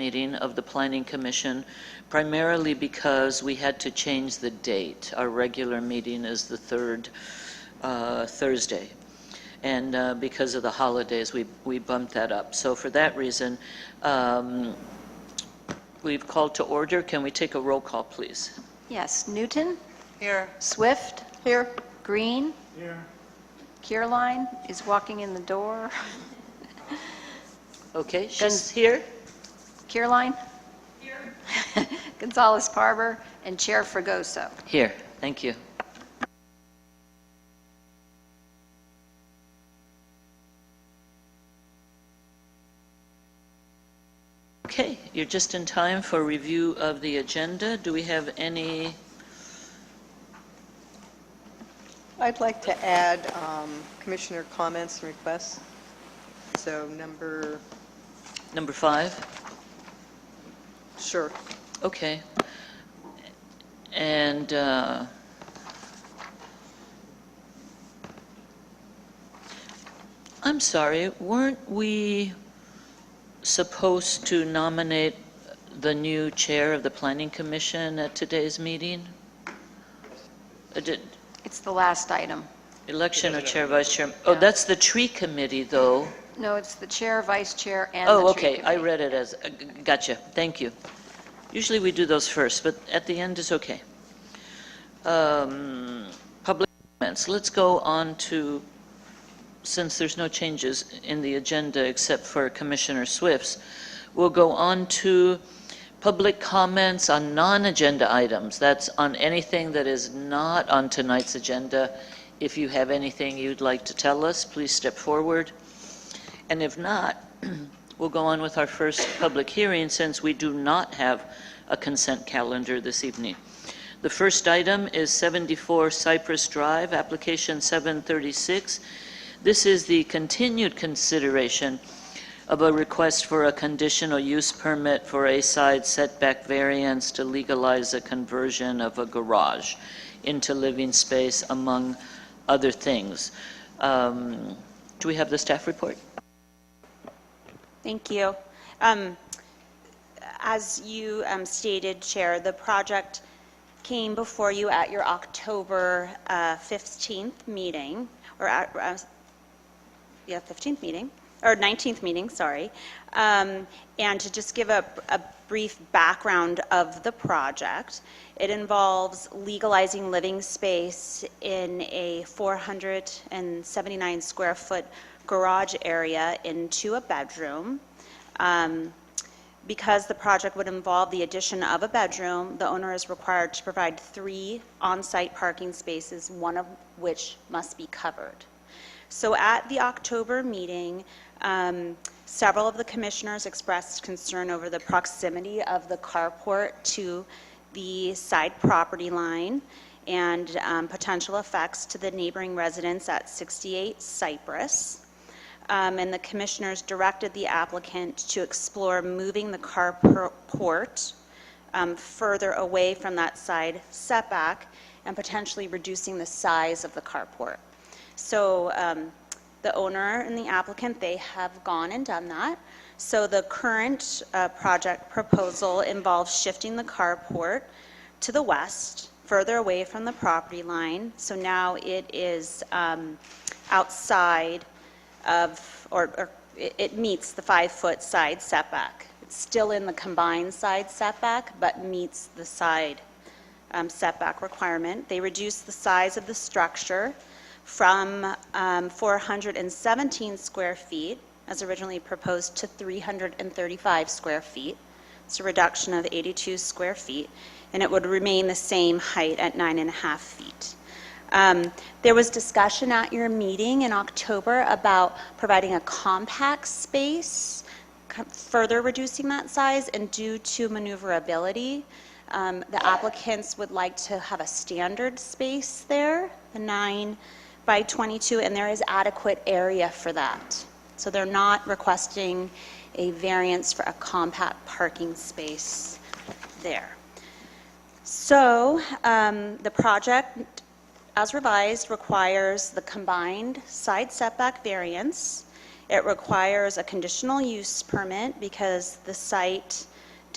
meeting of the Planning Commission, primarily because we had to change the date. Our regular meeting is the third Thursday. And because of the holidays, we bumped that up. So for that reason, we've called to order. Can we take a roll call, please? Yes, Newton? Here. Swift? Here. Green? Here. Kierline is walking in the door. Okay, she's here. Kierline? Here. Gonzalez-Parber and Chair Fragoso. Here, thank you. Okay, you're just in time for review of the agenda. Do we have any? I'd like to add commissioner comments and requests. So number 5? Sure. Okay. And I'm sorry, weren't we supposed to nominate the new chair of the Planning Commission at today's meeting? It's the last item. Election of chair, vice chair. Oh, that's the tree committee, though. No, it's the chair, vice chair, and Oh, the tree okay, I committee. read it as, gotcha, thank you. Usually we do those first, but at the end is okay. Public comments. Let's go on to, since there's no changes in the agenda except for Commissioner Swift's, we'll go on to public comments on non-agenda items. That's on anything that is not on tonight's agenda. If you have anything you'd like to tell us, please step forward. And if not, we'll go on with our first public hearing since we do not have a consent calendar this evening. The first item is 74 Cypress Drive, application 736. This is the continued consideration of a request for a conditional use permit for a side setback variance to legalize a conversion of a garage into living space, among other things. Do we have the staff report? Thank you. As you stated, Chair, the project came before you at your October 15th meeting, or 15th meeting, or 19th meeting, sorry. And to just give a brief background of the project, it involves legalizing living space in a 479 square foot garage area into a bedroom. Because the project would involve the addition of a bedroom, the owner is required to provide 3 on-site parking spaces, one of which must be covered. So at the October meeting, several of the commissioners expressed concern over the proximity of the carport to the side property line and potential effects to the neighboring residents at 68 Cypress. And the commissioners directed the applicant to explore moving the carport further away from that side setback and potentially reducing the size of the carport. So the owner and the applicant, they have gone and done that. So the current project proposal involves shifting the carport to the west, further away from the property line. So now it is outside of, or it meets the 5-foot side setback. It's still in the combined side setback, but meets the side setback requirement. They reduced the size of the structure from 417 square feet, as originally proposed, to 335 square feet. It's a reduction of 82 square feet, and it would remain the same height at 9.5 feet. There was discussion at your meeting in October about providing a compact space, further reducing that size, and due to maneuverability, the applicants would like to have a standard space there, the 9 by 22, and there is adequate area for that. So they're not requesting a variance for a compact parking space there. So the project, as revised, requires the combined side setback variance. It requires a conditional use permit because the site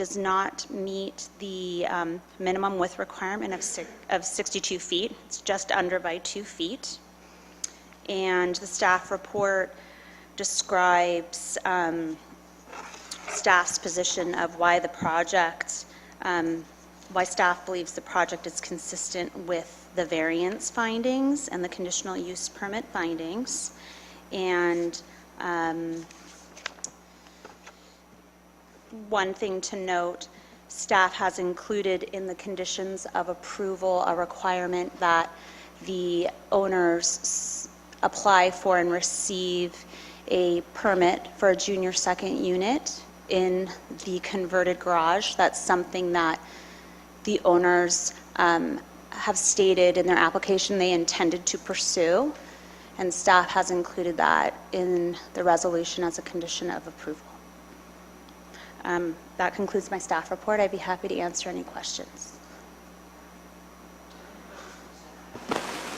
does not meet the minimum width requirement of 62 feet. It's just under by 2 feet. And the staff report describes staff's position of why the project, why staff believes the project is consistent with the variance findings and the conditional use permit findings. And one thing to note, staff has included in the conditions of approval a requirement that the owners apply for and receive a permit for a junior second unit in the converted garage. That's something that the owners have stated in their application they intended to pursue, and staff has included that in the resolution as a condition of approval. That concludes my staff report. I'd be happy to answer any questions.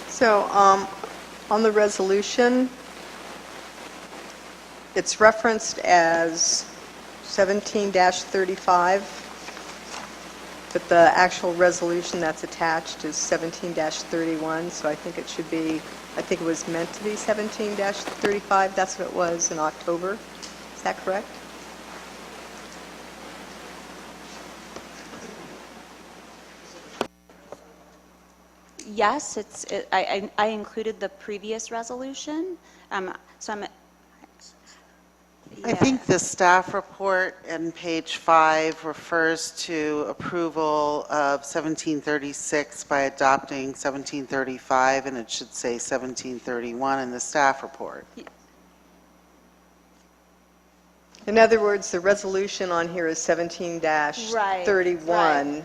So on the resolution, it's referenced as 17-35, but the actual resolution that's attached is 17-31, so I think it should be, I think it was meant to be 17-35. That's what it was in October. Is that correct? Yes, I included the previous resolution, so I'm. I think the staff report in page 5 refers to approval of 1736 by adopting 1735, and it should say 1731 in the staff report. In other words, the resolution on here is 17-31, Right.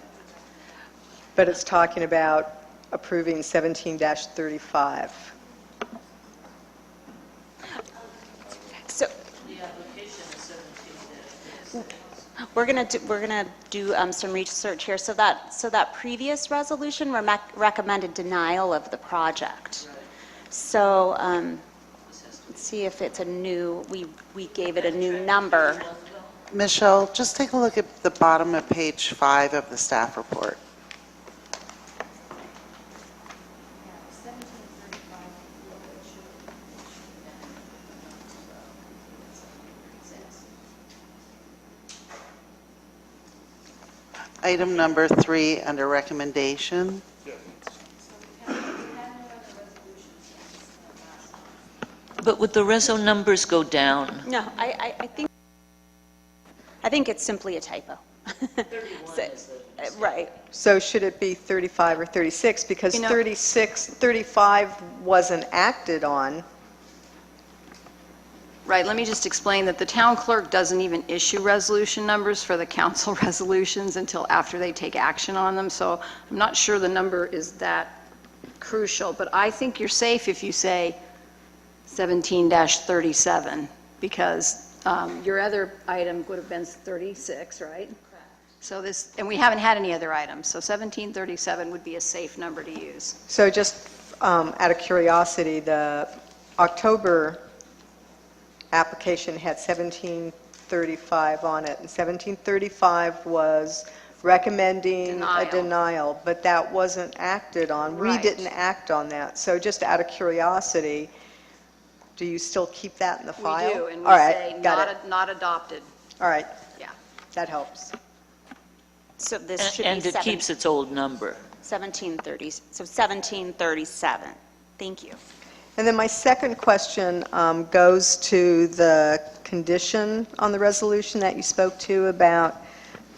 but it's talking about approving 17-35. So The application is 17 we're gonna do some research here. So that previous resolution recommended denial of the project. So let's see if it's a new. We gave it a new number. Michelle, just take a look at the bottom of page 5 of the staff report. Item number 3 under recommendation. But would the reso numbers go down? No, I think it's simply a typo. 31 is Right. So should it be 35 or 36? Because You know- 35 wasn't acted on. Right, let me just explain that the town clerk doesn't even issue resolution numbers for the council resolutions until after they take action on them, so I'm not sure the number is that crucial, but I think you're safe if you say 17-37, because your other item would have been 36, right? Correct. So this, and we haven't had any other items, so 1737 would be a safe number to use. So just out of curiosity, the October application had 1735 on it, and 1735 was recommending a Denial. denial, but that wasn't acted on. We Right. didn't act on that. So just out of curiosity, do you still keep that in the file? We do, and we All right, say got it. not adopted, All right, yeah. that helps. So this should be And it keeps its old number. 1730. So 1737. Thank you. And then my second question goes to the condition on the resolution that you spoke to about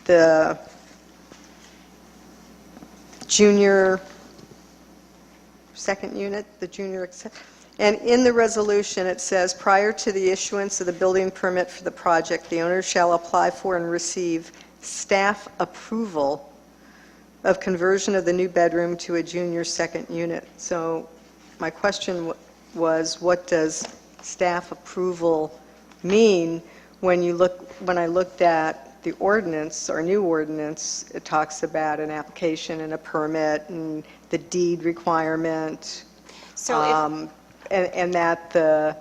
the junior second unit, the junior, and in the resolution it says, prior to the issuance of the building permit for the project, the owner shall apply for and receive staff approval of conversion of the new bedroom to a junior second unit. So my question was, what does staff approval mean? When I looked at the ordinance, our new ordinance, it talks about an application and a permit and the deed requirement, So and that the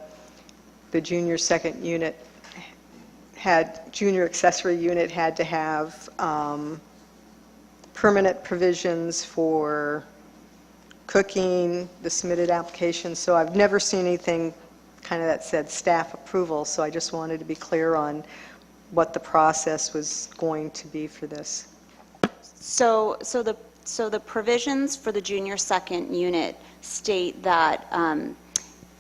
junior second unit junior accessory unit had to have permanent provisions for cooking, the submitted application, so I've never seen anything kind of that said staff approval, so I just wanted to be clear on what the process was going to be for this. So the provisions for the junior second unit state that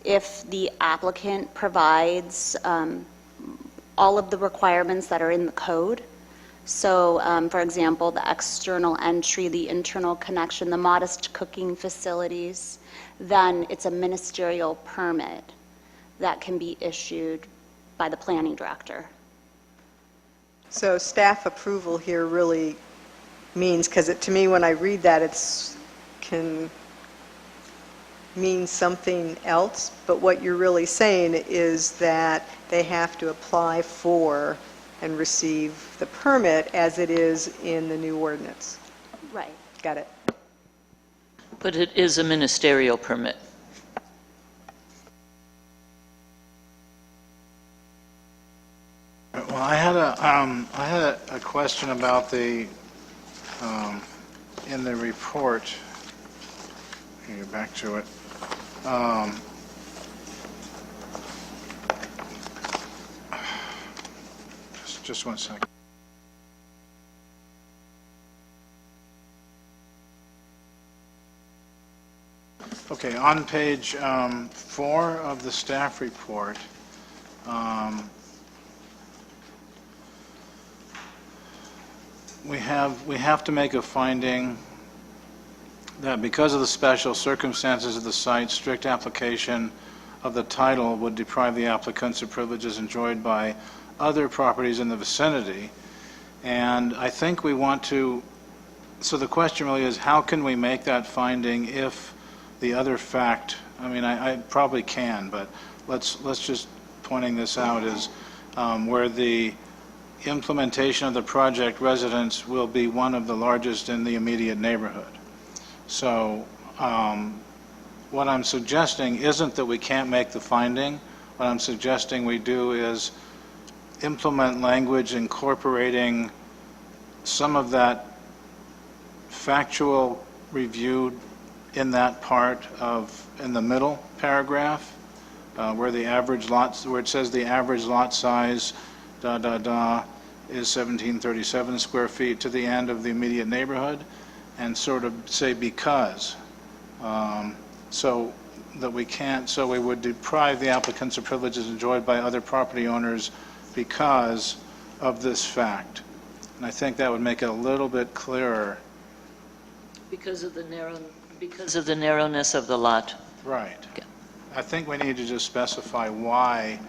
if the applicant provides all of the requirements that are in the code, so for example, the external entry, the internal connection, the modest cooking facilities, then it's a ministerial permit that can be issued by the planning director. So staff approval here really means, because to me, when I read that, it can mean something else, but what you're really saying is that they have to apply for and receive the permit as it is in the new ordinance. Right. Got it. But it is a ministerial permit. Well, I had a question about the, in the report, let me get back to it. Just 1 second. Okay, on page 4 of the staff report, we have to make a finding that because of the special circumstances of the site, strict application of the title would deprive the applicants of privileges enjoyed by other properties in the vicinity. And I think we want to, so the question really is, how can we make that finding if the other fact, I mean, I probably can, but let's just pointing this out is where the implementation of the project residence will be one of the largest in the immediate neighborhood. So what I'm suggesting isn't that we can't make the finding. What I'm suggesting we do is implement language incorporating some of that factual review in that part of, in the middle paragraph, where the average lots, where it says the average lot size, is 1737 square feet to the end of the immediate neighborhood, and sort of say because, so that we can't, so we would deprive the applicants of privileges enjoyed by other property owners because of this fact. And I think that would make it a little bit clearer. Because of the narrowness of the lot. Right. Okay. I think we need to just specify why,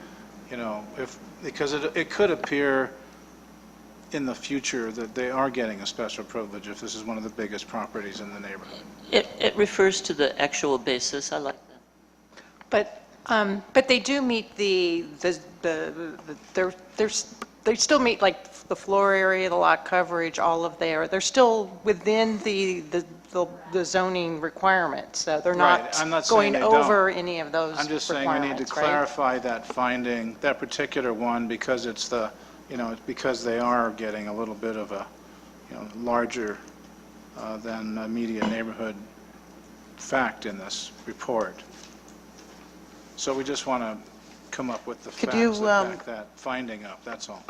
because it could appear in the future that they are getting a special privilege if this is one of the biggest properties in the neighborhood. It refers to the actual basis. I like that. But they do meet they still meet like the floor area, the lot coverage, all of they're still within the zoning requirements, so they're Right. not I'm not saying going they don't. over any of those I'm just saying we need to requirements, right? clarify that finding, that particular one, because it's the, it's because they are getting a little bit of a, larger than immediate neighborhood fact in this report. So we just want to come up with the Could facts you, that back that finding up, that's all.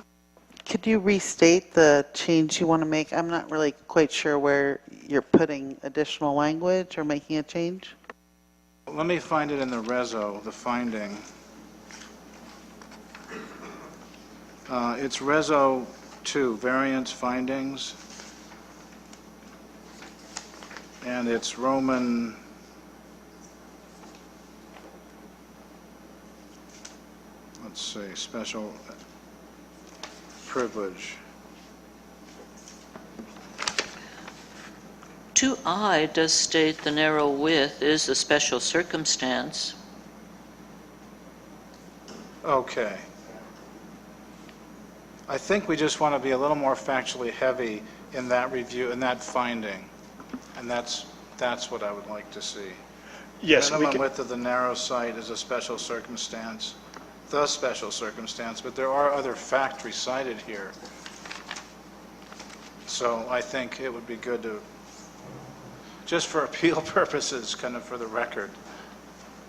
Could you restate the change you want to make? I'm not really quite sure where you're putting additional language or making a change. Let me find it in the reso, the finding. It's reso 2, variance findings. And it's Roman, let's see, special privilege. 2I does state the narrow width is a special circumstance. Okay. I think we just want to be a little more factually heavy in that review, in that finding, and that's what I would like to see. Yes, we Minimum can, width of the narrow site is a special circumstance. the special circumstance, but there are other facts recited here. So I think it would be good to, just for appeal purposes, kind of for the record.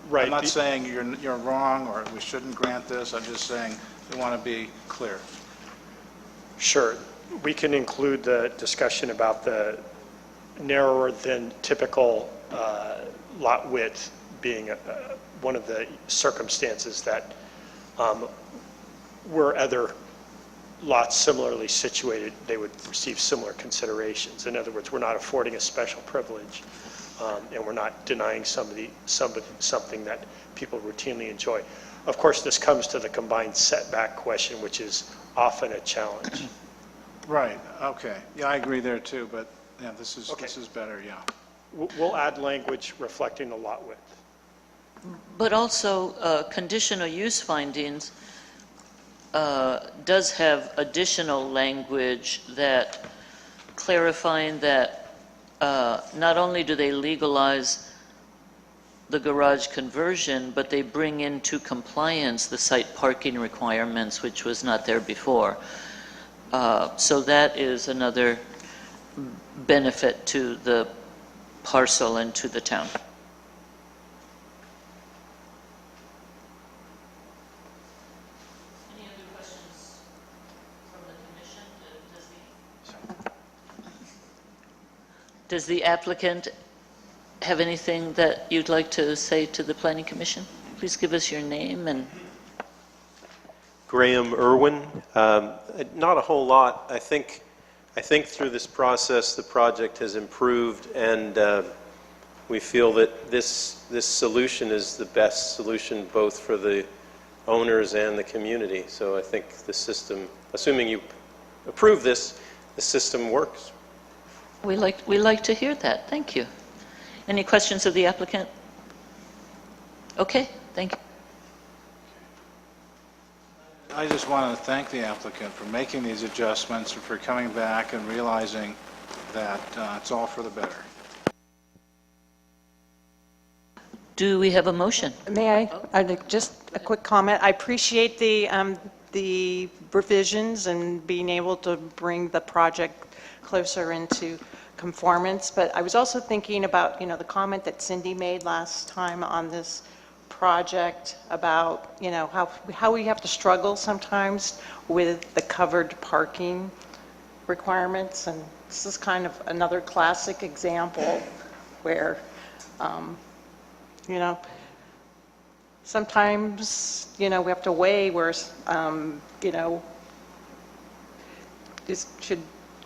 Right. I'm not saying you're wrong or we shouldn't grant this, I'm just saying we want to be clear. Sure. We can include the discussion about the narrower than typical lot width being one of the circumstances that were other lots similarly situated, they would receive similar considerations. In other words, we're not affording a special privilege, and we're not denying something that people routinely enjoy. Of course, this comes to the combined setback question, which is often a challenge. Right, okay. Yeah, I agree there too, but yeah, this is Okay. better, yeah. We'll add language reflecting the lot width. But also, conditional use findings does have additional language that clarifying that not only do they legalize the garage conversion, but they bring into compliance the site parking requirements, which was not there before. So that is another benefit to the parcel and to the town. Any other questions from the commission? Does the applicant have anything that you'd like to say to the planning commission? Please give us your name and... Graham Irwin. Not a whole lot. I think through this process the project has improved, and we feel that this solution is the best solution both for the owners and the community. So I think the system, assuming you approve this, the system works. We like to hear that. Thank you. Any questions of the applicant? Okay, thank you. I just want to thank the applicant for making these adjustments and for coming back and realizing that it's all for the better. Do we have a motion? May I, just a quick comment. I appreciate the revisions and being able to bring the project closer into conformance, but I was also thinking about, the comment that Cindy made last time on this project about, how we have to struggle sometimes with the covered parking requirements, and this is kind of another classic example where, sometimes, we have to weigh where,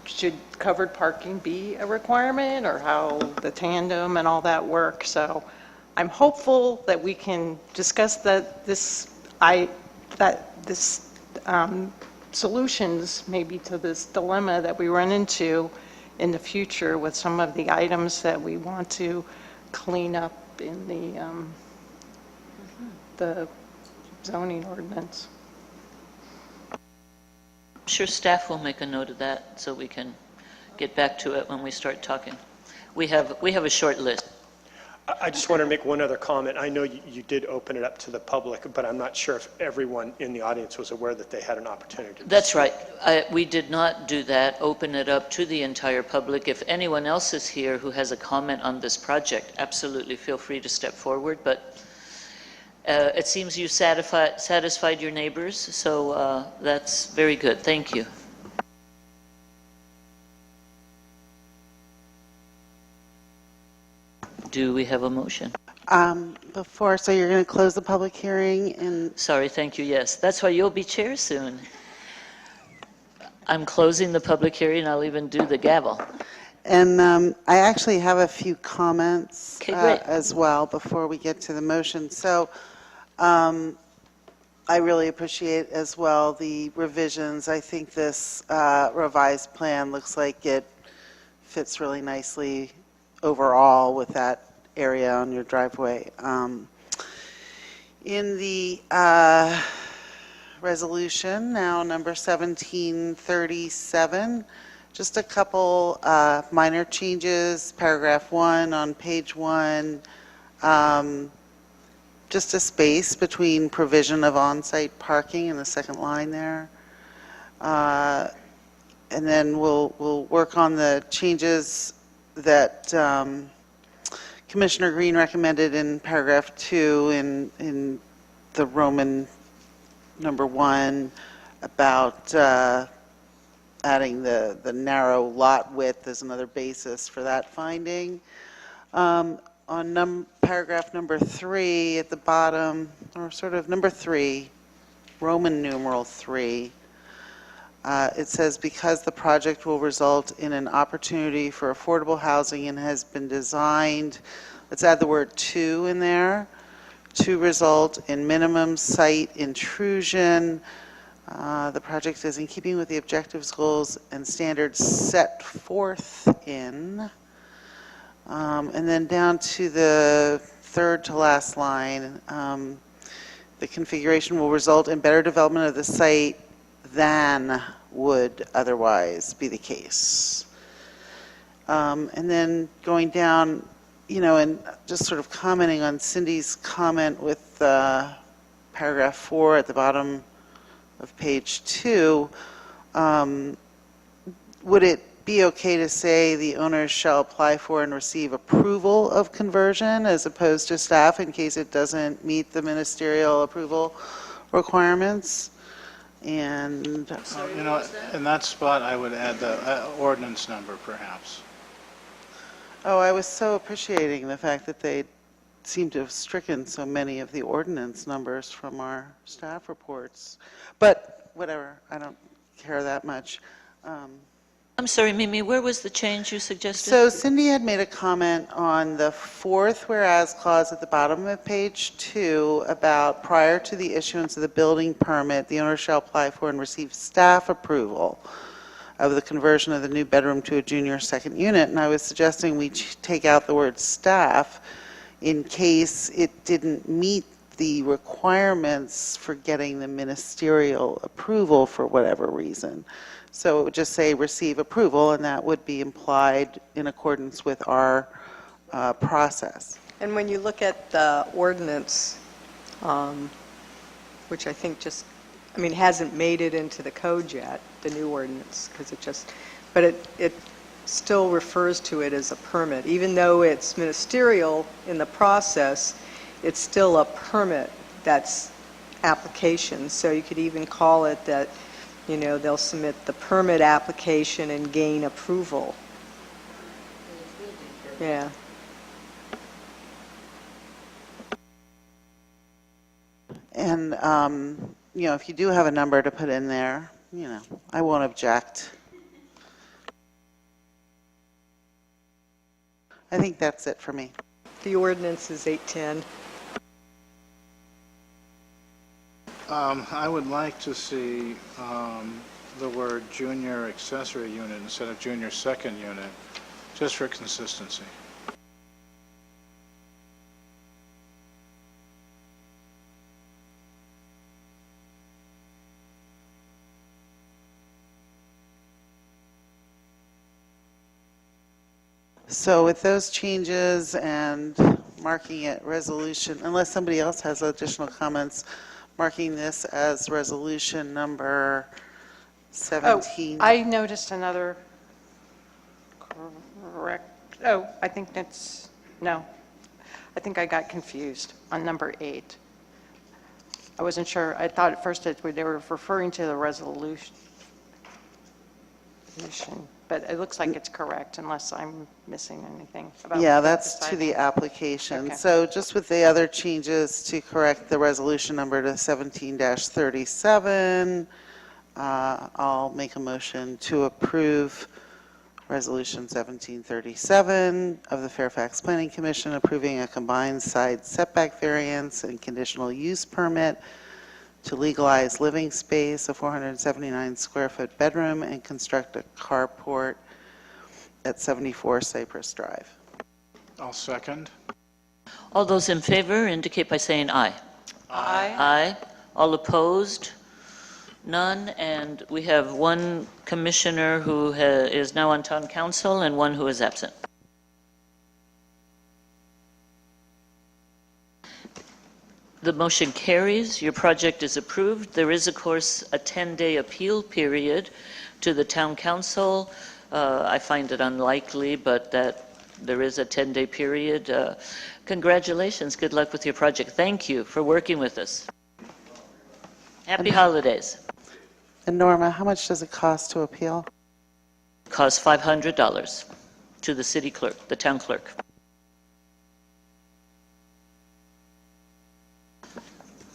should covered parking be a requirement, or how the tandem and all that work. So I'm hopeful that we can discuss solutions maybe to this dilemma that we run into in the future with some of the items that we want to clean up in the zoning ordinance. I'm sure staff will make a note of that so we can get back to it when we start talking. We have a short list. I just want to make one other comment. I know you did open it up to the public, but I'm not sure if everyone in the audience was aware that they had an opportunity. That's right. We did not do that, open it up to the entire public. If anyone else is here who has a comment on this project, absolutely feel free to step forward. But it seems you satisfied your neighbors, so that's very good. Thank you. Do we have a motion? So you're going to close the public hearing and Sorry, thank you, yes. That's why you'll be chair soon. I'm closing the public hearing. I'll even do the gavel. I actually have a few comments Okay, great. as well before we get to the motion. So I really appreciate as well the revisions. I think this revised plan looks like it fits really nicely overall with that area on your driveway. In the resolution, now number 1737, just a couple minor changes. Paragraph 1 on page 1, just a space between provision of on-site parking in the second line there. And then we'll work on the changes that Commissioner Green recommended in paragraph 2 in the Roman number 1 about adding the narrow lot width as another basis for that finding. On paragraph number 3 at the bottom, or sort of number 3, Roman numeral 3, it says, because the project will result in an opportunity for affordable housing and has been designed, let's add the word to in there, to result in minimum site intrusion. The project is in keeping with the objectives, goals, and standards set forth in. And then down to the third to last line, the configuration will result in better development of the site than would otherwise be the case. And then going down, and just sort of commenting on Cindy's comment with paragraph 4 at the bottom of page 2, would it be okay to say the owners shall apply for and receive approval of conversion as opposed to staff in case it doesn't meet the ministerial approval requirements? And in that spot, I would add the ordinance number, perhaps. oh, I was so appreciating the fact that they seem to have stricken so many of the ordinance numbers from our staff reports. But whatever, I don't care that much. I'm sorry, Mimi, where was the change you suggested? So Cindy had made a comment on the fourth whereas clause at the bottom of page 2 about prior to the issuance of the building permit, the owner shall apply for and receive staff approval of the conversion of the new bedroom to a junior second unit. And I was suggesting we take out the word staff in case it didn't meet the requirements for getting the ministerial approval for whatever reason. So it would just say receive approval, and that would be implied in accordance with our process. And when you look at the ordinance, which I think hasn't made it into the code yet, the new ordinance, but it still refers to it as a permit. Even though it's ministerial in the process, it's still a permit that's application. So you could even call it that, they'll submit the permit application and gain approval. Yeah. And, if you do have a number to put in there, I won't object. I think that's it for me. The ordinance is 810. I would like to see the word junior accessory unit instead of junior second unit, just for consistency. So with those changes and marking it resolution, unless somebody else has additional comments, marking this as resolution number 17. I noticed another correct, I think that's, no. I think I got confused on number 8. I wasn't sure. I thought at first that they were referring to the resolution, but it looks like it's correct unless I'm missing anything about. Yeah, that's to deciding. the application. Okay. So just with the other changes to correct the resolution number to 17-37, I'll make a motion to approve Resolution 1737 of the Fairfax Planning Commission approving a combined side setback variance and conditional use permit to legalize living space, a 479 square foot bedroom, and construct a carport at 74 Cypress Drive. I'll second. All those in favor indicate by saying aye. Aye. Aye. All opposed? None. And we have one commissioner who is now on town council and one who is absent. The motion carries. Your project is approved. There is, of course, a 10-day appeal period to the town council. I find it unlikely, but that there is a 10-day period. Congratulations. Good luck with your project. Thank you for working with us. Happy holidays. And Norma, how much does it cost to appeal? Costs $500 to the city clerk, the town clerk.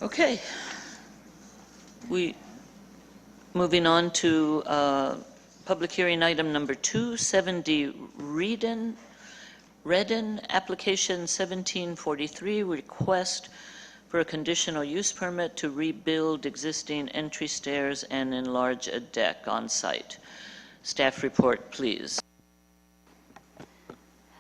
Okay. Moving on to public hearing item number 270 Redden, application 1743, request for a conditional use permit to rebuild existing entry stairs and enlarge a deck on site. Staff report, please.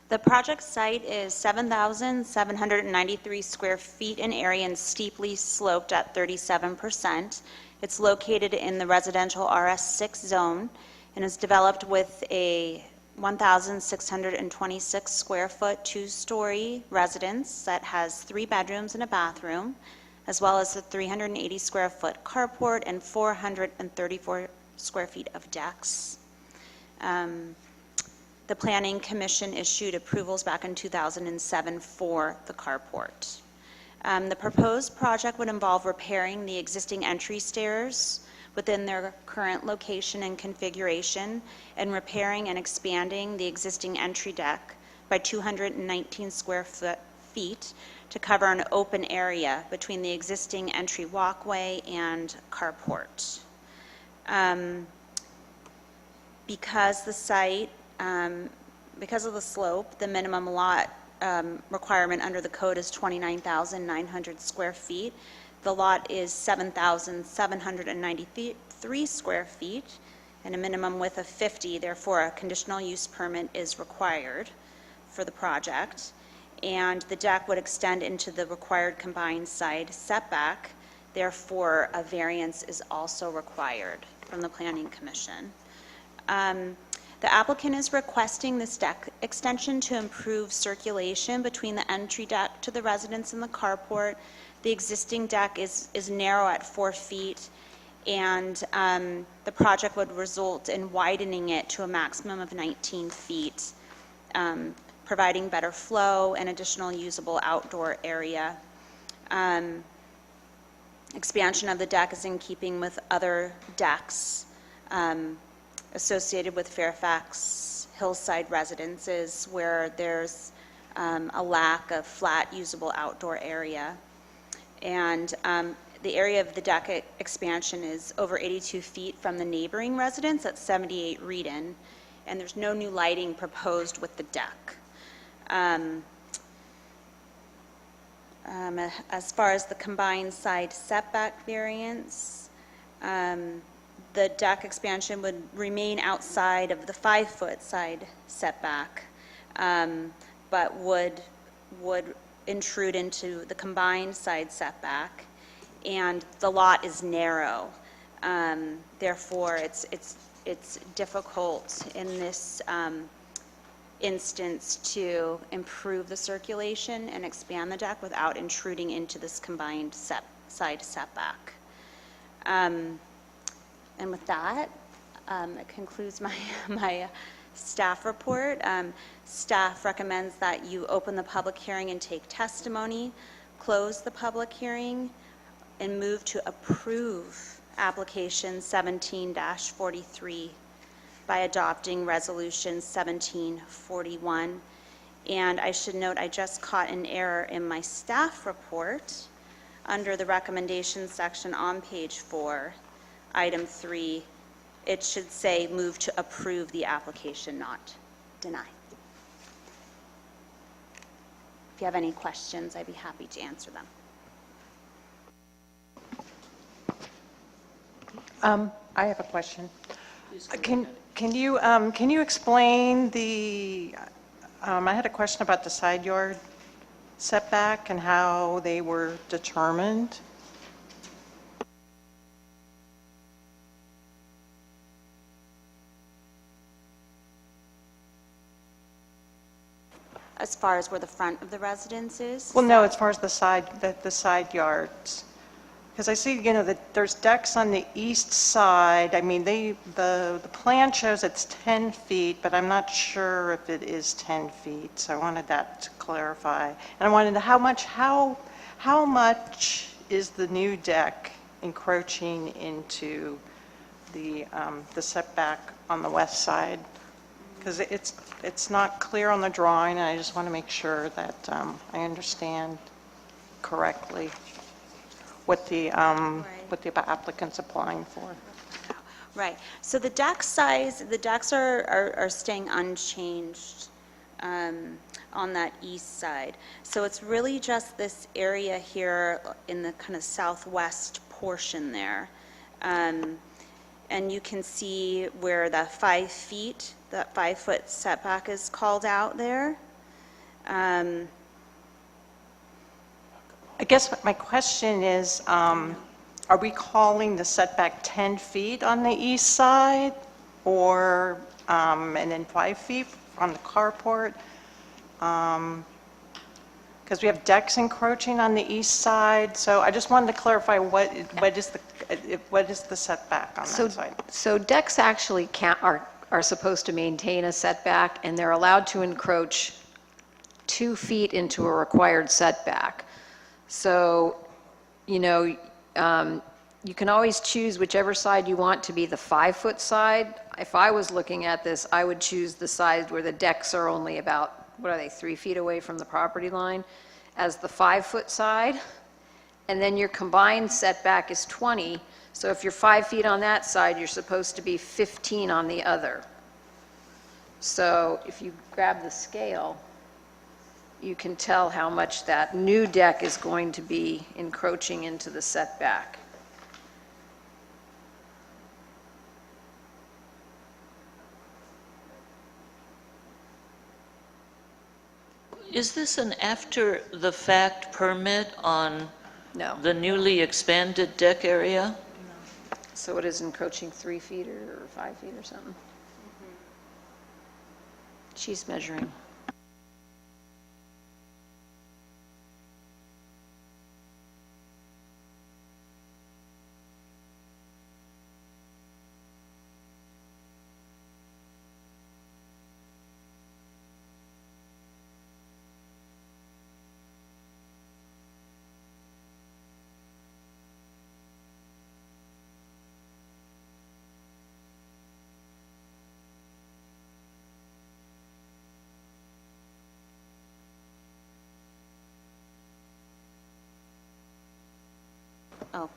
The project site is 7,793 square feet in area and steeply sloped at 37%. It's located in the residential RS6 zone and is developed with a 1,626 square foot, two-story residence that has 3 bedrooms and a bathroom, as well as a 380 square foot carport and 434 square feet of decks. The Planning Commission issued approvals back in 2007 for the carport. The proposed project would involve repairing the existing entry stairs within their current location and configuration, and repairing and expanding the existing entry deck by 219 square feet to cover an open area between the existing entry walkway and carport. Because the site, because of the slope, the minimum lot requirement under the code is 29,900 square feet. The lot is 7,793 square feet and a minimum width of 50. Therefore, a conditional use permit is required for the project. And the deck would extend into the required combined side setback. Therefore, a variance is also required from the Planning Commission. The applicant is requesting this deck extension to improve circulation between the entry deck to the residence and the carport. The existing deck is narrow at 4 feet, and the project would result in widening it to a maximum of 19 feet, providing better flow and additional usable outdoor area. Expansion of the deck is in keeping with other decks associated with Fairfax hillside residences where there's a lack of flat usable outdoor area. And the area of the deck expansion is over 82 feet from the neighboring residence at 78 Redden, and there's no new lighting proposed with the deck. As far as the combined side setback variance, the deck expansion would remain outside of the 5-foot side setback, but would intrude into the combined side setback, and the lot is narrow. Therefore, it's difficult in this instance to improve the circulation and expand the deck without intruding into this combined side setback. And with that, it concludes my staff report. Staff recommends that you open the public hearing and take testimony, close the public hearing, and move to approve application 17-43 by adopting resolution 1741. And I should note, I just caught an error in my staff report under the recommendations section on page 4, item 3. It should say move to approve the application, not deny. If you have any questions, I'd be happy to answer them. I have a question. Can you explain the, I had a question about the side yard setback and how they were determined. as far as where the front of the residence is? Well, no, as far as the side yards. Because I see, that there's decks on the east side. I mean, the plan shows it's 10 feet, but I'm not sure if it is 10 feet, so I wanted that to clarify. And I wanted to, how much is the new deck encroaching into the setback on the west side? Because it's not clear on the drawing, and I just want to make sure that I understand correctly what the applicant's applying for. Right. So the deck size, the decks are staying unchanged on that east side. So it's really just this area here in the kind of southwest portion there. And you can see where the 5 feet, that 5-foot setback is called out there. I guess my question is, are we calling the setback 10 feet on the east side, or, and then 5 feet on the carport? Because we have decks encroaching on the east side, so I just wanted to clarify what is the setback on that side? So decks actually are supposed to maintain a setback, and they're allowed to encroach 2 feet into a required setback. So, you can always choose whichever side you want to be the 5-foot side. If I was looking at this, I would choose the side where the decks are only about, 3 feet away from the property line, as the 5-foot side. And then your combined setback is 20. So if you're 5 feet on that side, you're supposed to be 15 on the other. So if you grab the scale, you can tell how much that new deck is going to be encroaching into the setback. Is this an after-the-fact permit on No. the newly expanded deck area? So it is encroaching 3 feet or 5 feet or something? She's measuring. Oh.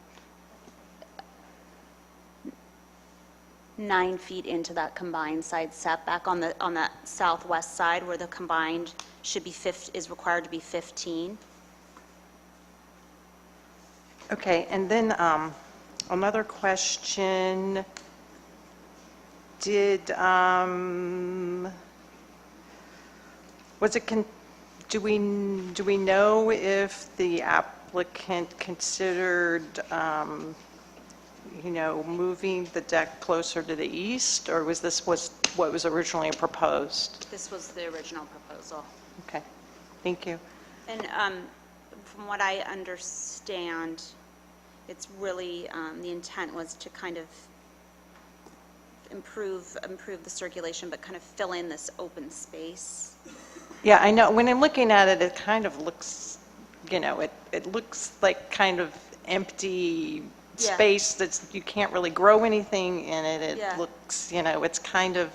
9 feet into that combined side setback on that southwest side where the combined is required to be 15. Okay, and then another question. Do we know if the applicant considered, moving the deck closer to the east, or was this what was originally proposed? This was the original proposal. Okay, thank you. And from what I understand, it's really, the intent was to kind of improve the circulation, but kind of fill in this open space. Yeah, I know, when I'm looking at it, it kind of looks, it looks like kind of empty Yeah. space that's, you can't really grow anything in it. Yeah. It looks, it's kind of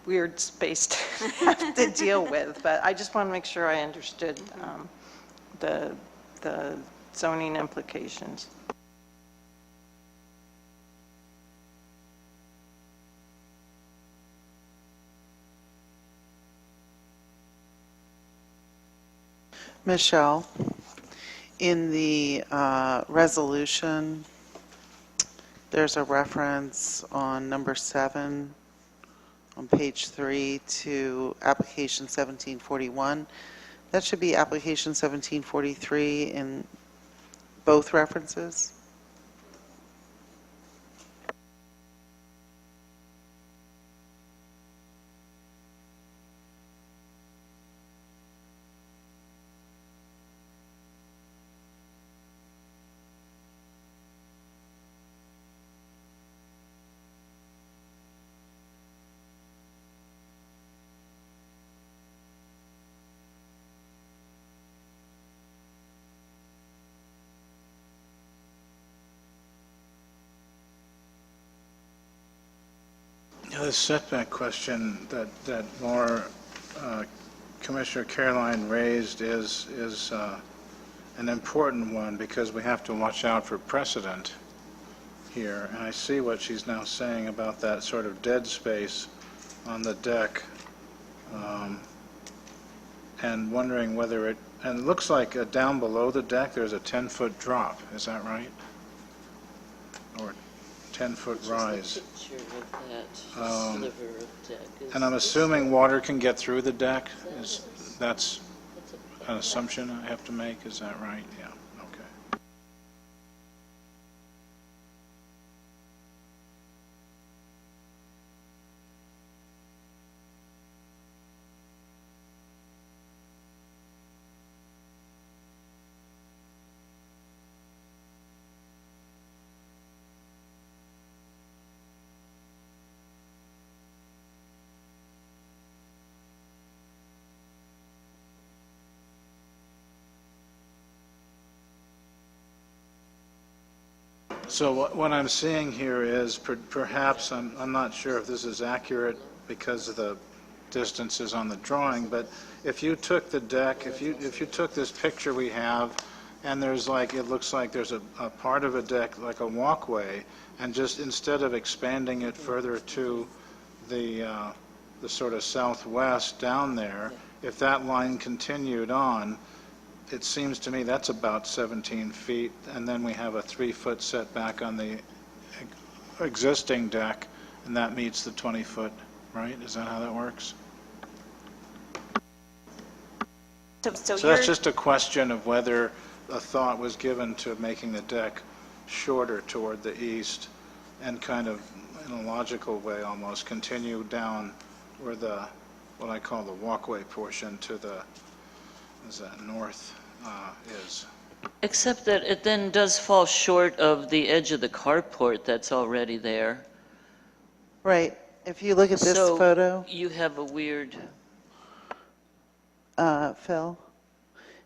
weird space to have to deal with, but I just want to make sure I understood the zoning implications. Michelle, in the resolution, there's a reference on number 7 on page 3 to application 1741. That should be application 1743 in both references. setback question that Commissioner Caroline raised is an important one, because we have to watch out for precedent here. And I see what she's now saying about that sort of dead space on the deck, and wondering whether and it looks like down below the deck there's a 10-foot drop. Is that right? Or 10-foot rise. And I'm assuming water can get through the deck? That's an assumption I have to make, is that right? Yeah, okay. So what I'm seeing here is perhaps, I'm not sure if this is accurate because of the distances on the drawing, but if you took the deck, if you took this picture we have, and there's like, it looks like there's a part of a deck, like a walkway, and just instead of expanding it further to the sort of southwest down there, if that line continued on, it seems to me that's about 17 feet, and then we have a 3-foot setback on the existing deck, and that meets the 20-foot, right? Is that how that works? So So that's just a question of whether a thought was given to making the deck shorter toward the east, and kind of, in a logical way almost, continue down where the, what I call the walkway portion to the, is that north is. Except that it then does fall short of the edge of the carport that's already there. Right. If you look at this So photo, you have a weird, Phil,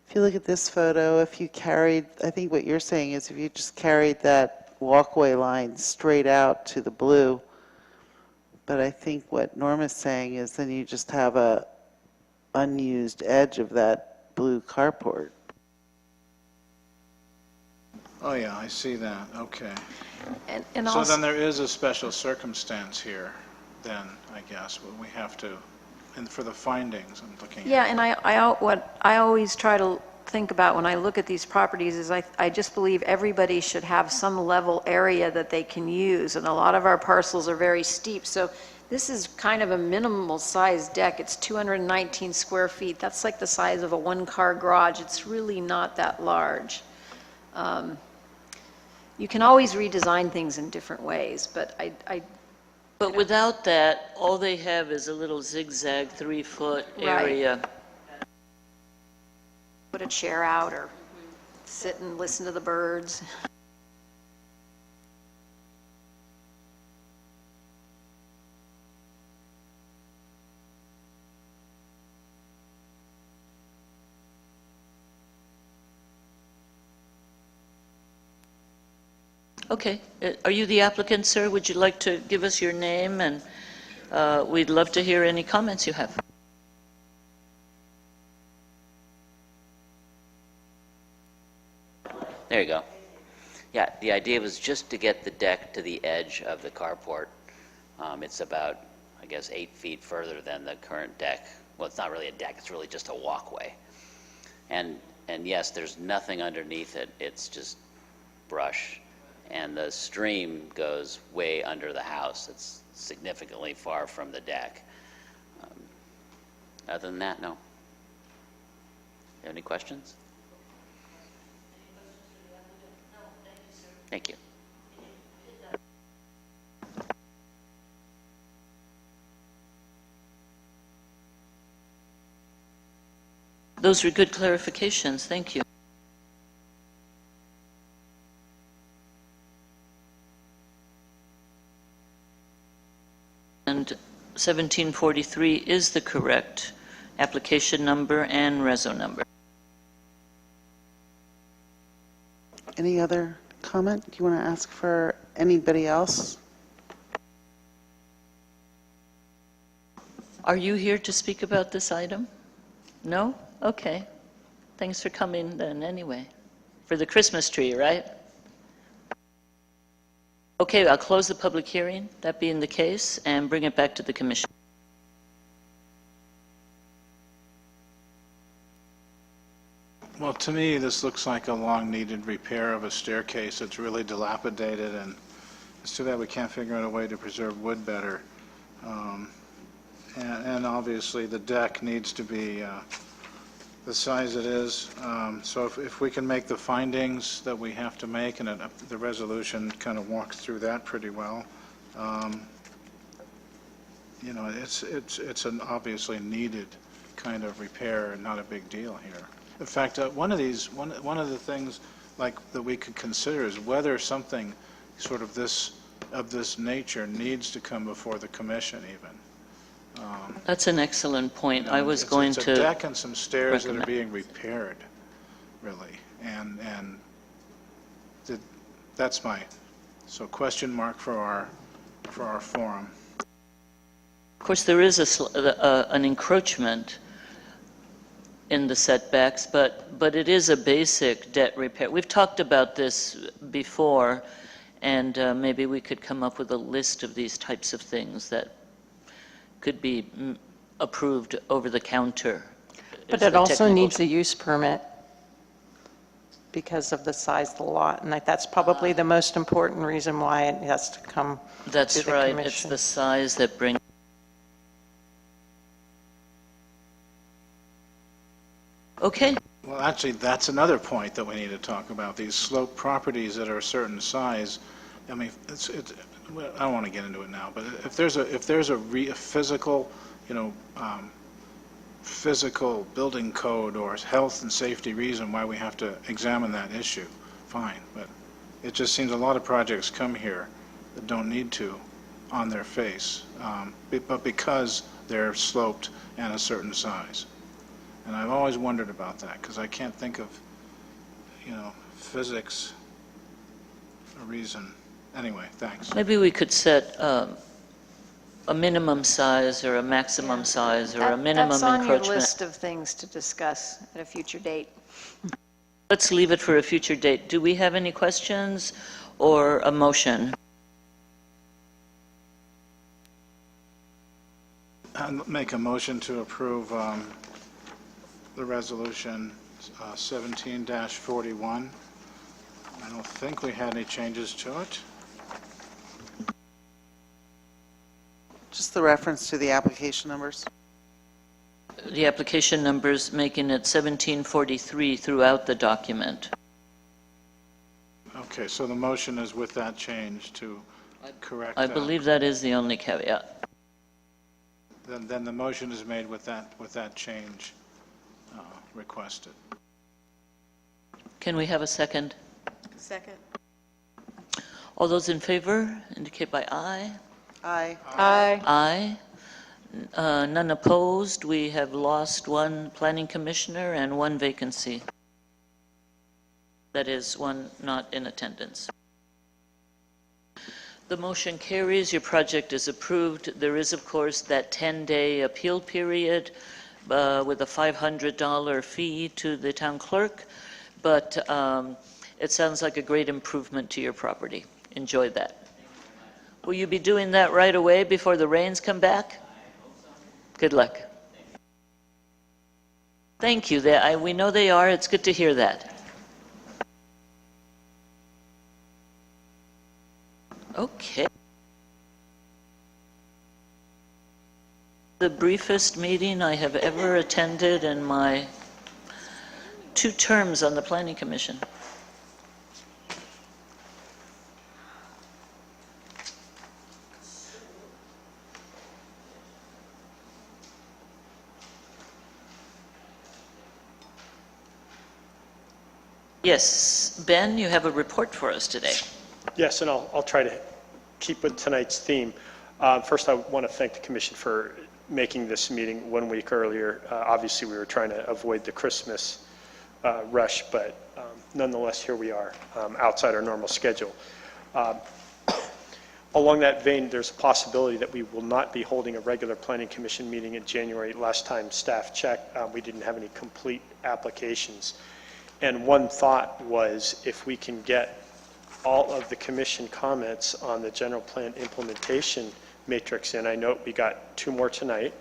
if you look at this photo, if you carried, I think what you're saying is if you just carried that walkway line straight out to the blue, but I think what Norma's saying is then you just have a unused edge of that blue carport. Oh, yeah, I see that, okay. And So also, then there is a special circumstance here, then, I guess, but we have to, and for the findings, I'm looking at. yeah, and what I always try to think about when I look at these properties is I just believe everybody should have some level area that they can use, and a lot of our parcels are very steep, so this is kind of a minimal sized deck. It's 219 square feet. That's like the size of a one-car garage. It's really not that large. You can always redesign things in different ways, but but without that, all they have is a little zigzag 3-foot Right. area. put a chair out or sit and listen to the birds. Okay. Are you the applicant, sir? Would you like to give us your name? And we'd love to hear any comments you have. There you go. Yeah, the idea was just to get the deck to the edge of the carport. It's about, I guess, 8 feet further than the current deck. Well, it's not really a deck, it's really just a walkway. And yes, there's nothing underneath it, it's just brush. And the stream goes way under the house. It's significantly far from the deck. Other than that, no. You have any questions? Thank you. Those are good clarifications. Thank you. And 1743 is the correct application number and reso number. Any other comment? Do you want to ask for anybody else? Are you here to speak about this item? No? Okay. Thanks for coming then, anyway. For the Christmas tree, right? Okay, I'll close the public hearing, that being the case, and bring it back to the commission. Well, to me, this looks like a long-needed repair of a staircase. It's really dilapidated, and it's too bad we can't figure out a way to preserve wood better. And obviously, the deck needs to be the size it is. So if we can make the findings that we have to make, and the resolution kind of walks through that pretty well, you know, it's an obviously needed kind of repair and not a big deal here. In fact, one of the things like that we could consider is whether something sort of this nature needs to come before the commission even. That's an excellent point. You know, I was going It's to... a deck and some stairs that are recommend. being repaired, really, and that's my, so question mark for our forum. Of course, there is an encroachment in the setbacks, but it is a basic debt repair. We've talked about this before, and maybe we could come up with a list of these types of things that could be approved over the counter. But is it the also technical needs a use permit because of the size of the lot, and that's probably the most important reason why it has to come That's to the right, it's commission. the size that brings... Okay, Well, actually, that's another point that we need to talk about. These slope properties that are a certain size, I mean, well, I don't want to get into it now, but if there's a physical, you know, physical building code or health and safety reason why we have to examine that issue, fine. But it just seems a lot of projects come here that don't need to on their face, but because they're sloped and a certain size. And I've always wondered about that, because I can't think of, you know, physics, a reason. Anyway, thanks. maybe we could set a minimum size or a maximum size or a minimum That's on your encroachment. list of things to discuss at a future date. Let's leave it for a future date. Do we have any questions or a motion? I'll make a motion to approve the resolution 17-41. I don't think we had any changes to it. Just the reference to the application numbers. The application numbers making it 1743 throughout the document. Okay, so the motion is with that change to correct I that. believe that is the only caveat. Then the motion is made with that change requested. Can we have a second? Second. All those in favor indicate by aye. Aye. Aye. Aye. None opposed. We have lost one planning commissioner and one vacancy. That is, one not in attendance. The motion carries. Your project is approved. There is, of course, that 10-day appeal period with a $500 fee to the town clerk, but it sounds like a great improvement to your property. Enjoy that. Will you be doing that right away before the rains come back? Good luck. Thank you. We know they are. It's good to hear that. Okay. The briefest meeting I have ever attended in my 2 terms on the Planning Commission. Yes, Ben, you have a report for us today. Yes, and I'll try to keep with tonight's theme. First, I want to thank the commission for making this meeting 1 week earlier. Obviously, we were trying to avoid the Christmas rush, but nonetheless, here we are, outside our normal schedule. Along that vein, there's a possibility that we will not be holding a regular planning commission meeting in January. Last time staff checked, we didn't have any complete applications. And one thought was if we can get all of the commission comments on the general plan implementation matrix in, I note we got 2 more tonight,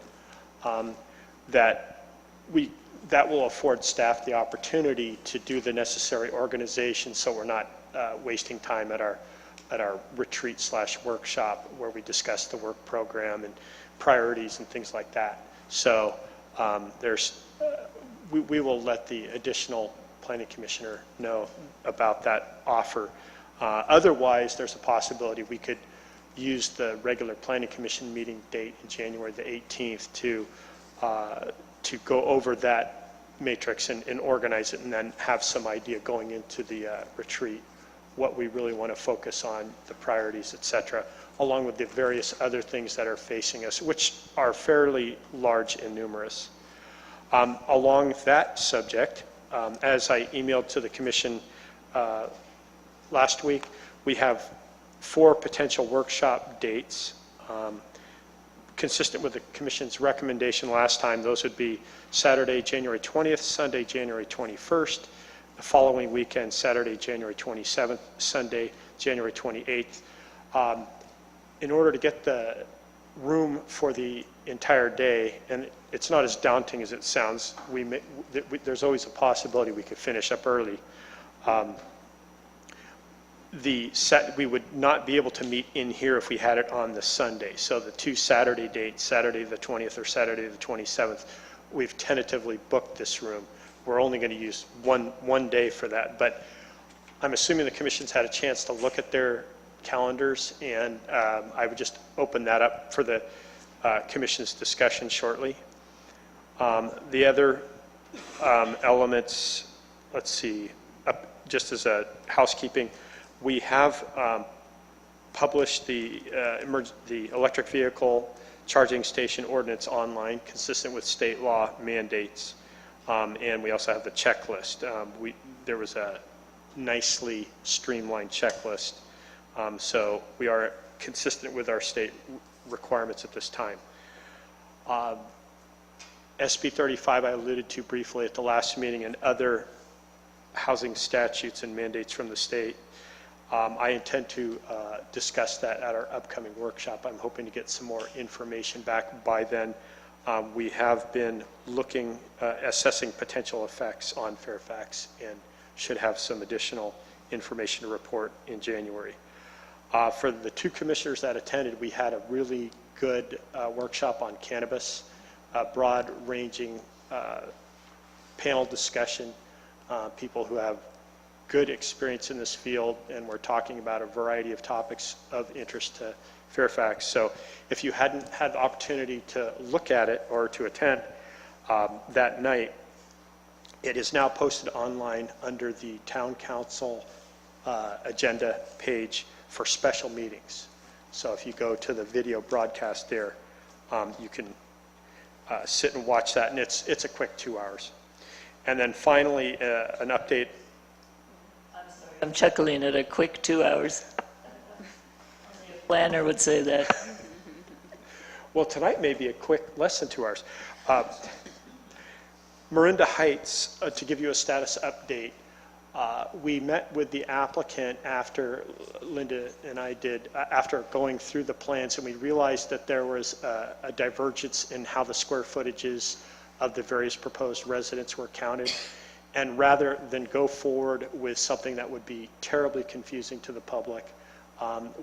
that will afford staff the opportunity to do the necessary organization so we're not wasting time at our retreat/workshop where we discuss the work program and priorities and things like that. So we will let the additional planning commissioner know about that offer. Otherwise, there's a possibility we could use the regular planning commission meeting date in January the 18th to go over that matrix and organize it, and then have some idea going into the retreat what we really want to focus on, the priorities, et cetera, along with the various other things that are facing us, which are fairly large and numerous. Along that subject, as I emailed to the commission last week, we have 4 potential workshop dates. Consistent with the commission's recommendation last time, those would be Saturday, January 20th, Sunday, January 21st, the following weekend, Saturday, January 27th, Sunday, January 28th. In order to get the room for the entire day, and it's not as daunting as it sounds, there's always a possibility we could finish up early. We would not be able to meet in here if we had it on the Sunday. So the 2 Saturday dates, Saturday the 20th or Saturday the 27th, we've tentatively booked this room. We're only going to use one day for that. But I'm assuming the commission's had a chance to look at their calendars, and I would just open that up for the commission's discussion shortly. The other elements, let's see, just as a housekeeping, we have published the electric vehicle charging station ordinance online, consistent with state law mandates, and we also have the checklist. There was a nicely streamlined checklist, so we are consistent with our state requirements at this time. SB 35 I alluded to briefly at the last meeting, and other housing statutes and mandates from the state. I intend to discuss that at our upcoming workshop. I'm hoping to get some more information back by then. We have been looking, assessing potential effects on Fairfax, and should have some additional information to report in January. For the 2 commissioners that attended, we had a really good workshop on cannabis, broad-ranging panel discussion, people who have good experience in this field, and we're talking about a variety of topics of interest to Fairfax. So if you hadn't had the opportunity to look at it or to attend that night, it is now posted online under the Town Council agenda page for special meetings. So if you go to the video broadcast there, you can sit and watch that, and it's a quick 2 hours. And then finally, an update. I'm chuckling at a quick 2 hours. Only a planner would say that. Well, tonight may be a quick, less than 2 hours. Marinda Heights, to give you a status update, we met with the applicant after Linda and I did, after going through the plans, and we realized that there was a divergence in how the square footages of the various proposed residents were counted. And rather than go forward with something that would be terribly confusing to the public,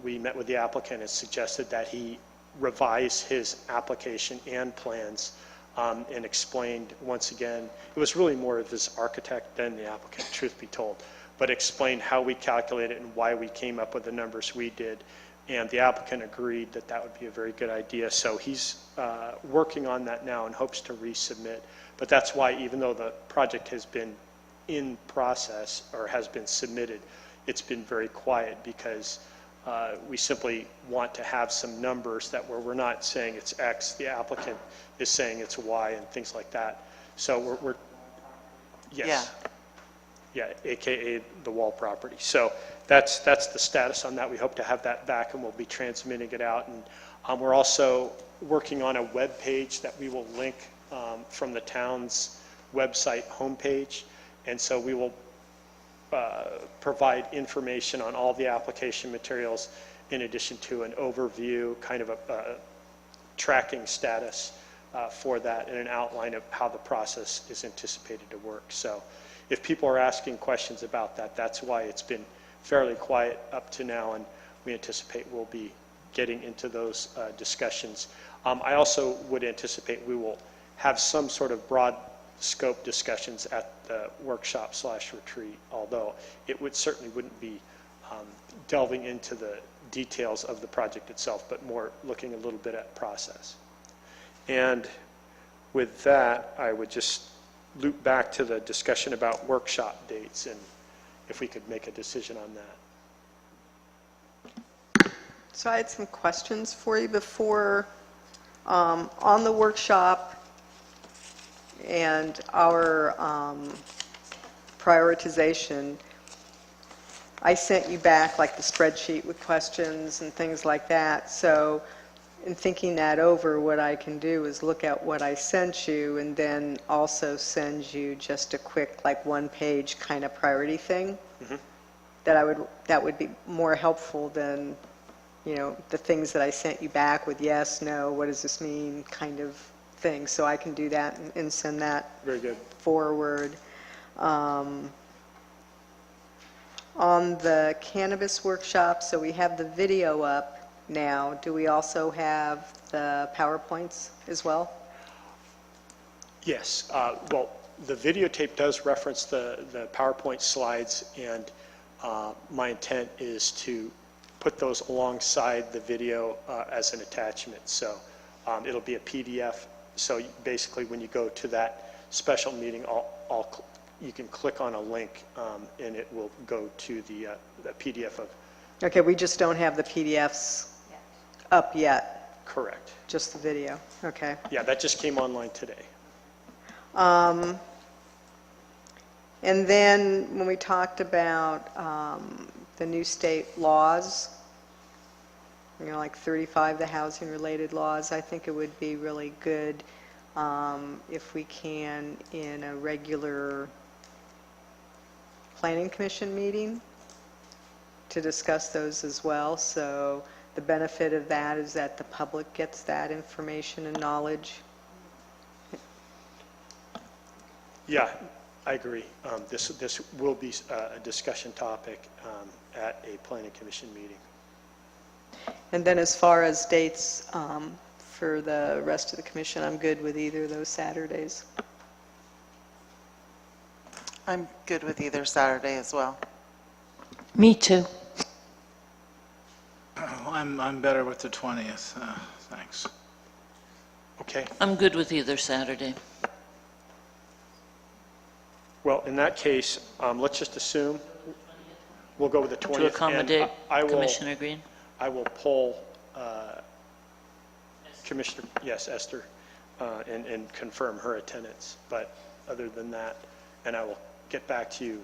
we met with the applicant and suggested that he revise his application and plans, and explained once again, it was really more of his architect than the applicant, truth be told, but explained how we calculated and why we came up with the numbers we did. And the applicant agreed that that would be a very good idea. So he's working on that now and hopes to resubmit. But that's why, even though the project has been in process or has been submitted, it's been very quiet, because we simply want to have some numbers that where we're not saying it's X, the applicant is saying it's Y, and things like that. So we're yes. Yeah, AKA the wall property. So that's the status on that. We hope to have that back, and we'll be transmitting it out. And we're also working on a web page that we will link from the town's website homepage. And so we will provide information on all the application materials in addition to an overview, kind of a tracking status for that, and an outline of how the process is anticipated to work. So if people are asking questions about that, that's why it's been fairly quiet up to now, and we anticipate we'll be getting into those discussions. I also would anticipate we will have some sort of broad scope discussions at the workshop/retreat, although it certainly wouldn't be delving into the details of the project itself, but more looking a little bit at process. And with that, I would just loop back to the discussion about workshop dates, and if we could make a decision on that. So I had some questions for you before, on the workshop and our prioritization. I sent you back like the spreadsheet with questions and things like that. So in thinking that over, what I can do is look at what I sent you and then also send you just a quick, like, one-page kind of priority thing. That would be more helpful than, the things that I sent you back with yes, no, what does this mean kind of thing. So I can do that and send that Very good. forward. On the cannabis workshop, so we have the video up now. Do we also have the PowerPoints as well? Yes. Well, the videotape does reference the PowerPoint slides, and my intent is to put those alongside the video as an attachment. So it'll be a PDF. So basically, when you go to that special meeting, you can click on a link, and it will go to the PDF of. Okay, we just don't have the PDFs up yet, Correct. just the video. Okay. Yeah, that just came online today. And then when we talked about the new state laws, like 35, the housing-related laws, I think it would be really good if we can, in a regular planning commission meeting, to discuss those as well. So the benefit of that is that the public gets that information and knowledge. Yeah, I agree. This will be a discussion topic at a planning commission meeting. And then as far as dates for the rest of the commission, I'm good with either of those Saturdays. I'm good with either Saturday as well. Me too. I'm better with the 20th. Thanks. Okay. I'm good with either Saturday. Well, in that case, let's just assume we'll go with the 20th. To accommodate and I will- Commissioner Green? I will poll Commissioner, yes, Esther, and confirm her attendance. But other than that, and I will get back to you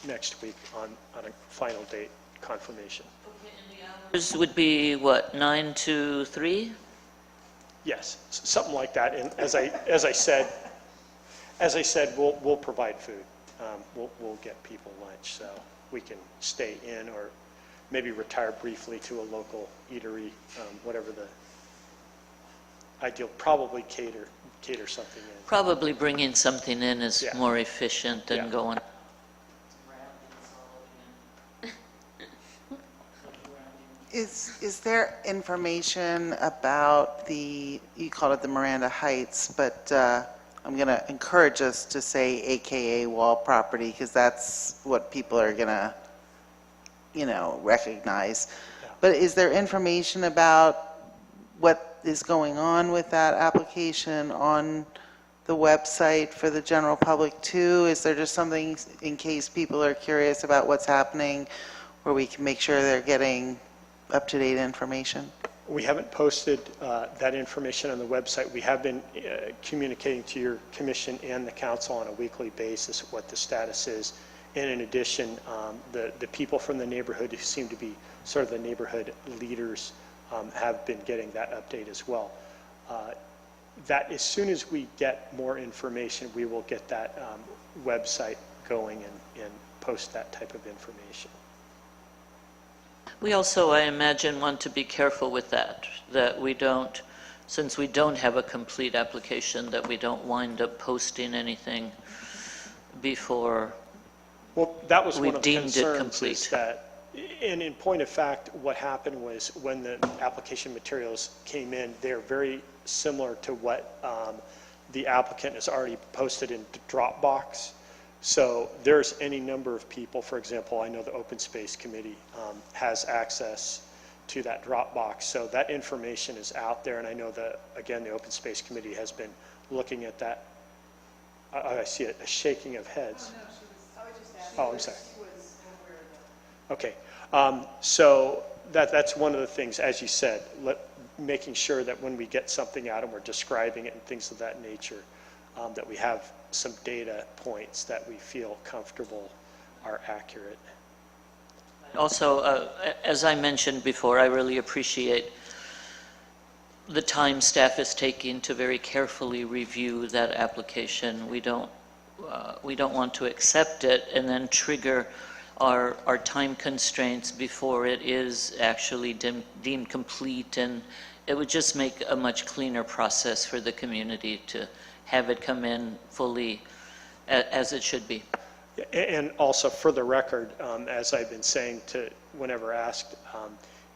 next week on a final date confirmation. Hours would be, what, 9 to 3? Yes, something like that. And as I said, we'll provide food. We'll get people lunch, so we can stay in or maybe retire briefly to a local eatery, whatever the ideal. Probably cater something in. Probably bringing something in is Yeah. more efficient than Yeah. going. Is there information about you called it the Miranda Heights, but I'm going to encourage us to say AKA Wall property, because that's what people are going to, recognize. Yeah. But is there information about what is going on with that application on the website for the general public too? Is there just something in case people are curious about what's happening, where we can make sure they're getting up-to-date information? We haven't posted that information on the website. We have been communicating to your commission and the council on a weekly basis what the status is, And in addition, the people from the neighborhood who seem to be sort of the neighborhood leaders have been getting that update as well. That as soon as we get more information, we will get that website going and post that type of information. We also, I imagine, want to be careful with that we don't, since we don't have a complete application, that we don't wind up posting anything before Well, that was we've one of the deemed it concerns complete. is that, and in point of fact, what happened was when the application materials came in, they're very similar to what the applicant has already posted in Dropbox. So there's any number of people, for example, I know the Open Space Committee has access to that Dropbox. So that information is out there, and I know that, again, the Open Space Committee has been looking at that. I see a shaking of heads. Oh, I'm sorry. Okay. So that's one of the things, as you said, making sure that when we get something out and we're describing it and things of that nature, that we have some data points that we feel comfortable are accurate. Also, as I mentioned before, I really appreciate the time staff is taking to very carefully review that application. We don't want to accept it and then trigger our time constraints before it is actually deemed complete, and it would just make a much cleaner process for the community to have it come in fully as it should be. And also, for the record, as I've been saying to whenever asked,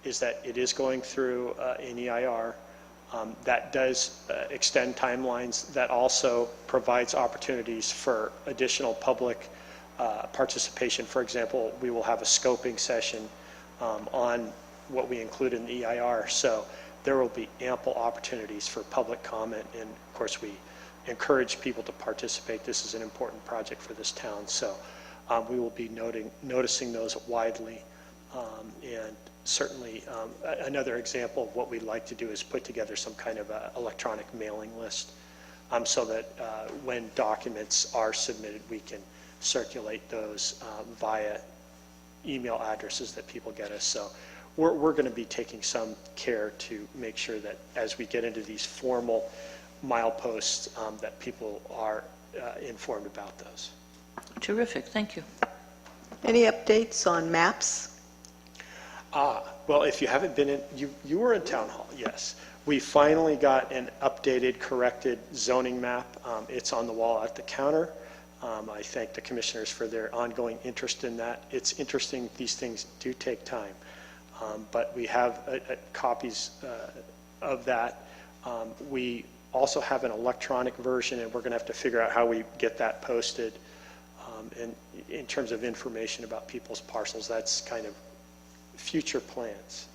is that it is going through an EIR. That does extend timelines. That also provides opportunities for additional public participation. For example, we will have a scoping session on what we include in the EIR. So there will be ample opportunities for public comment. And of course, we encourage people to participate. This is an important project for this town. So we will be noticing those widely. And certainly another example of what we'd like to do is put together some kind of electronic mailing list so that when documents are submitted, we can circulate those via email addresses that people get us. So we're going to be taking some care to make sure that as we get into these formal mileposts, that people are informed about those. Terrific, thank you. Any updates on maps? Well, if you haven't been in, you were in Town Hall, yes. We finally got an updated, corrected zoning map. It's on the wall at the counter. I thank the commissioners for their ongoing interest in that. It's interesting, these things do take time. But we have copies of that. We also have an electronic version, and we're going to have to figure out how we get that posted. And in terms of information about people's parcels, that's kind of future plans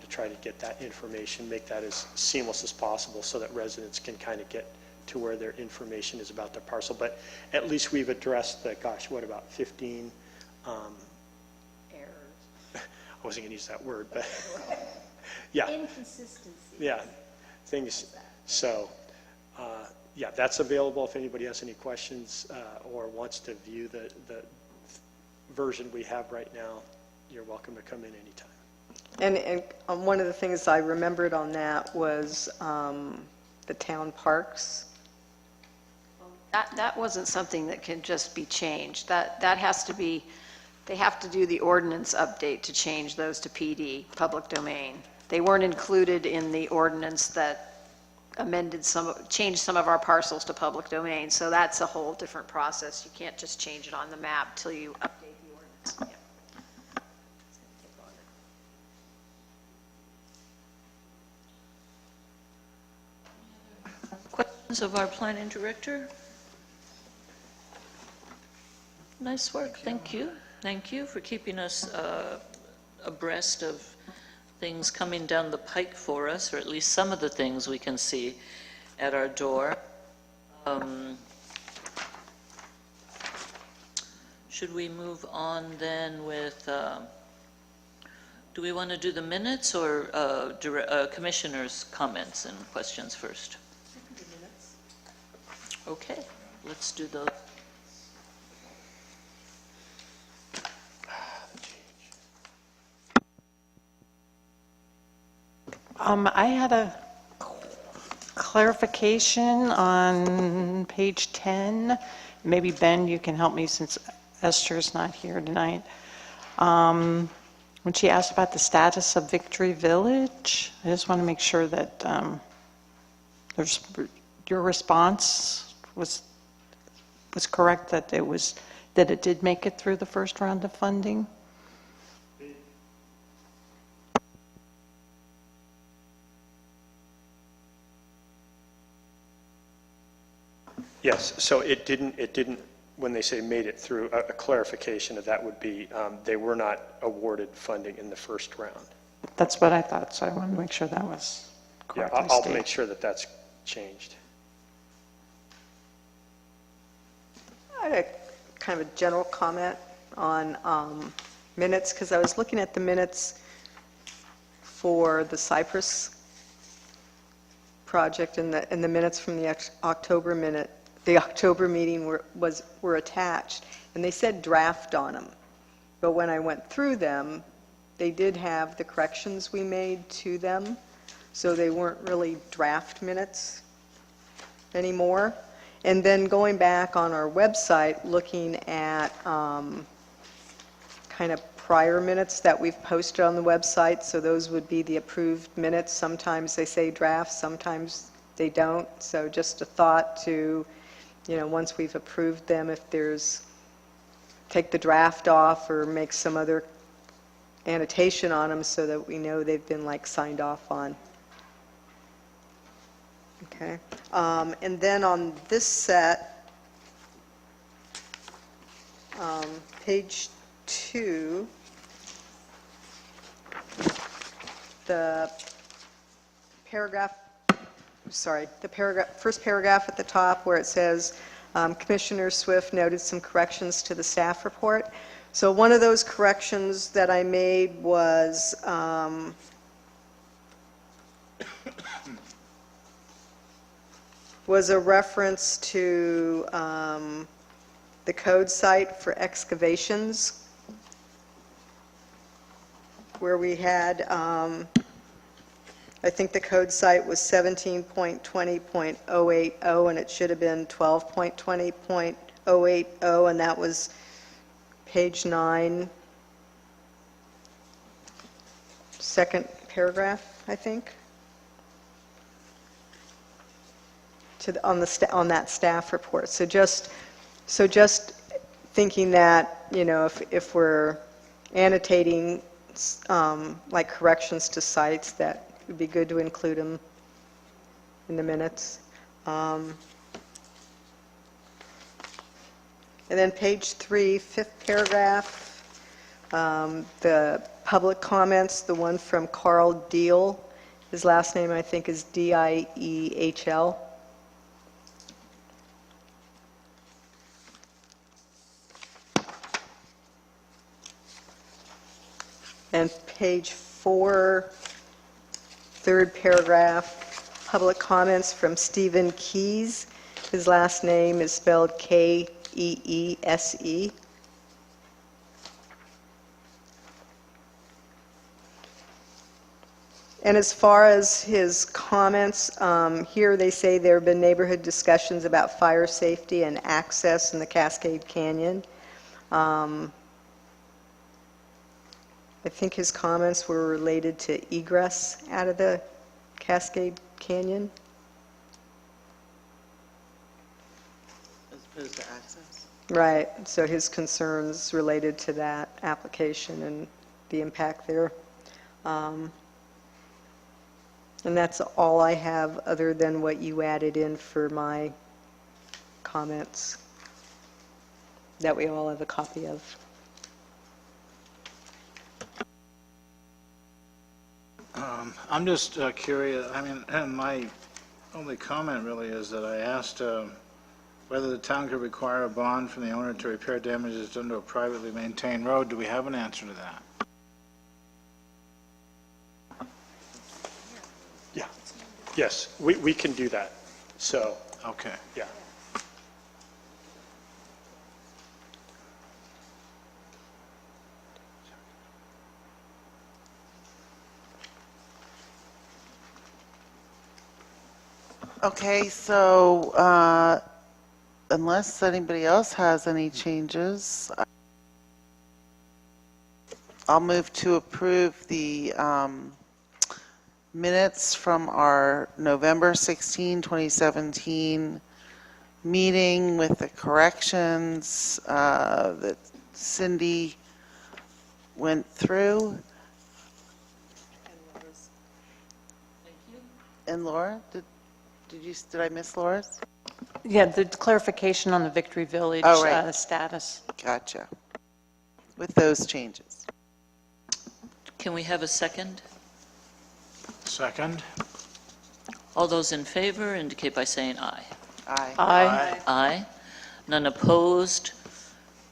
to try to get that information, make that as seamless as possible so that residents can kind of get to where their information is about their parcel. But at least we've addressed the, gosh, what about 15? Errors. I wasn't going to use that word, but yeah. Inconsistency. Yeah, things. So, yeah, that's available if anybody has any questions or wants to view the version we have right now. You're welcome to come in anytime. And one of the things I remembered on that was the town parks. That wasn't something that can just be changed. That has to be, they have to do the ordinance update to change those to PD, public domain. They weren't included in the ordinance that changed some of our parcels to public domain. So that's a whole different process. You can't just change it on the map till you update the ordinance. Yeah. Questions of our planning director? Nice work, thank you. Thank you for keeping us abreast of things coming down the pike for us, or at least some of the things we can see at our door. Should we move on then with, do we want to do the minutes or commissioners' comments and questions first? Okay, let's do those. I had a clarification on page 10. Maybe, Ben, you can help me since Esther's not here tonight. When she asked about the status of Victory Village, I just want to make sure that your response was correct, that it did make it through the first round of funding? Yes, so it didn't, when they say made it through, a clarification of that would be, they were not awarded funding in the first round. That's what I thought, so I wanted to make sure that was Yeah, correctly I'll stated. make sure that that's changed. I had a kind of a general comment on minutes, because I was looking at the minutes for the Cypress project, and the minutes from the October meeting were attached, and they said draft on them. But when I went through them, they did have the corrections we made to them, so they weren't really draft minutes anymore. And then going back on our website, looking at kind of prior minutes that we've posted on the website, so those would be the approved minutes. Sometimes they say draft, sometimes they don't. So just a thought to, once we've approved them, if take the draft off or make some other annotation on them so that we know they've been signed off on. Okay. And then on this set, page 2, the first paragraph at the top where it says, Commissioner Swift noted some corrections to the staff report. So one of those corrections that I made was a reference to the code site for excavations, where we had, I think the code site was 17.20.080, and it should have been 12.20.080, and that was page 9, second paragraph, I think, on that staff report. So just thinking that, if we're annotating like corrections to sites, that would be good to include them in the minutes. And then page 3, fifth paragraph, the public comments, the one from Carl Deal. His last name, I think, is Diehl. And page 4, third paragraph, public comments from Stephen Keys. His last name is spelled Keese. And as far as his comments, here they say there have been neighborhood discussions about fire safety and access in the Cascade Canyon. I think his comments were related to egress out of the Cascade Canyon. As opposed to access? Right, so his concerns related to that application and the impact there. And that's all I have other than what you added in for my comments that we all have a copy of. I'm just curious, and my only comment really is that I asked whether the town could require a bond from the owner to repair damages done to a privately maintained road. Do we have an answer to that? Yeah. Yes, we can do that. So, Okay. yeah. Okay, so unless anybody else has any changes, I'll move to approve the minutes from our November 16, 2017 meeting with the corrections that Cindy went through. And Laura, did I miss Laura's? Yeah, the clarification on the Victory Village Oh, right. status. Gotcha. With those changes. Can we have a second? Second? All those in favor indicate by saying aye. Aye. Aye. Aye. None opposed,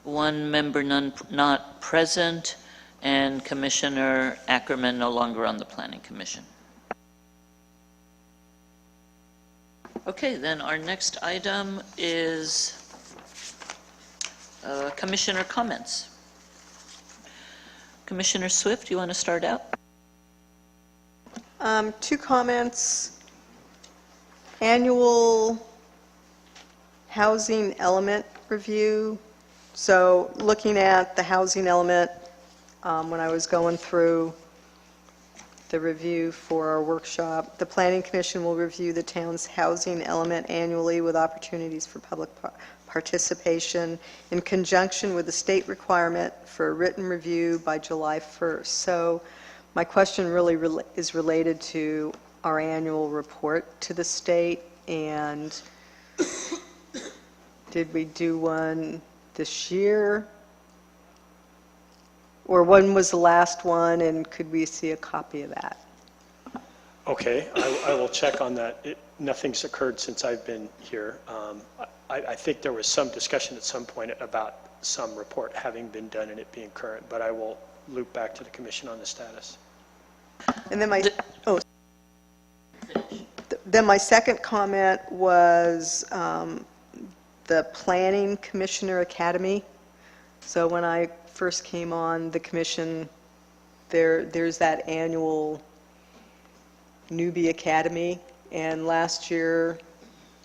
one member not present, and Commissioner Ackerman no longer on the Planning Commission. Okay, then our next item is Commissioner comments. Commissioner Swift, you want to start out? 2 comments. Annual housing element review. So looking at the housing element, when I was going through the review for our workshop, the Planning Commission will review the town's housing element annually with opportunities for public participation in conjunction with the state requirement for a written review by July 1st. So my question really is related to our annual report to the state, and did we do one this year? Or when was the last one, and could we see a copy of that? Okay, I will check on that. Nothing's occurred since I've been here. I think there was some discussion at some point about some report having been done and it being current, but I will loop back to the commission on the status. And then my second comment was the Planning Commissioner Academy. So when I first came on the commission, there's that annual newbie academy, and last year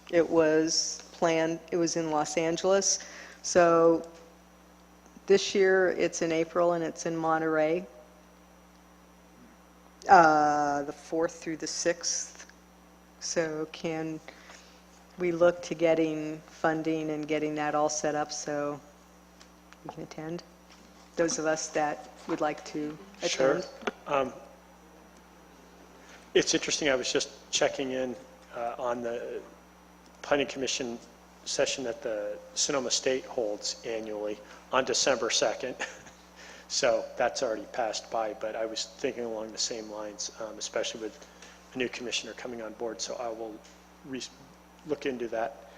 it was planned, it was in Los Angeles. So this year it's in April and it's in Monterey, the 4th through the 6th. So can we look to getting funding and getting that all set up so we can attend? Those of us that would like to attend. Sure. It's interesting, I was just checking in on the Planning Commission session that the Sonoma State holds annually on December 2nd. So that's already passed by, but I was thinking along the same lines, especially with a new commissioner coming on board. So I will look into that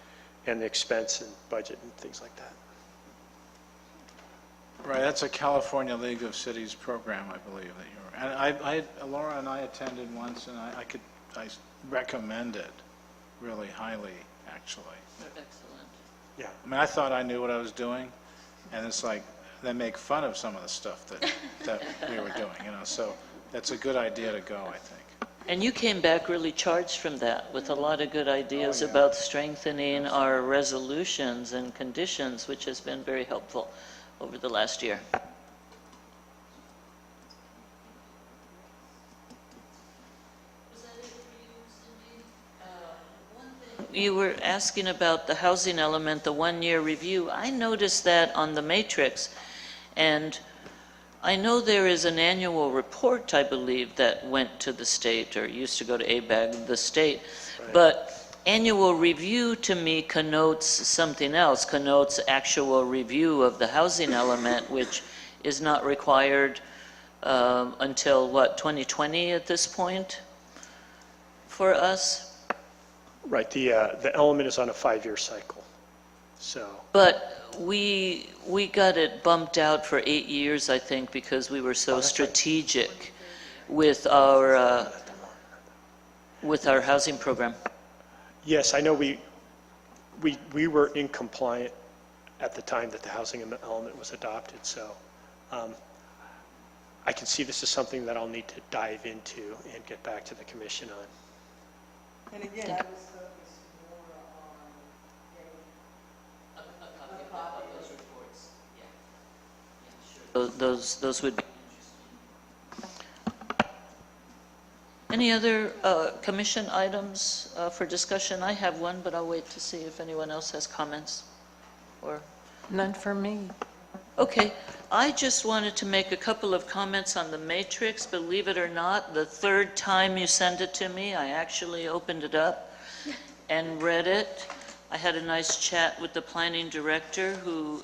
and the expense and budget and things like that. Right, that's a California League of Cities program, I believe, that you were. And Laura and I attended once, and I recommend it really highly, actually. Excellent. Yeah. I mean, I thought I knew what I was doing, and it's like, they make fun of some of the stuff that we were doing, so that's a good idea to go, I think. And you came back really charged from that with a lot of good ideas about strengthening our resolutions and conditions, which has been very helpful over the last year. You were asking about the housing element, the one-year review. I noticed that on the matrix, and I know there is an annual report, I believe, that went to the state, or used to go to ABAG, the state, but annual review to me connotes something else, connotes actual review of the housing element, which is not required until, what, 2020 at this point for us? Right, the element is on a 5-year cycle, so. But we got it bumped out for 8 years, I think, because we were so strategic with our housing program. Yes, I know we were in compliant at the time that the housing element was adopted, so I can see this is something that I'll need to dive into and get back to the commission on. And again, those would be. Any other commission items for discussion? I have one, but I'll wait to see if anyone else has comments. Or None for me. okay, I just wanted to make a couple of comments on the matrix. Believe it or not, the third time you sent it to me, I actually opened it up and read it. I had a nice chat with the planning director who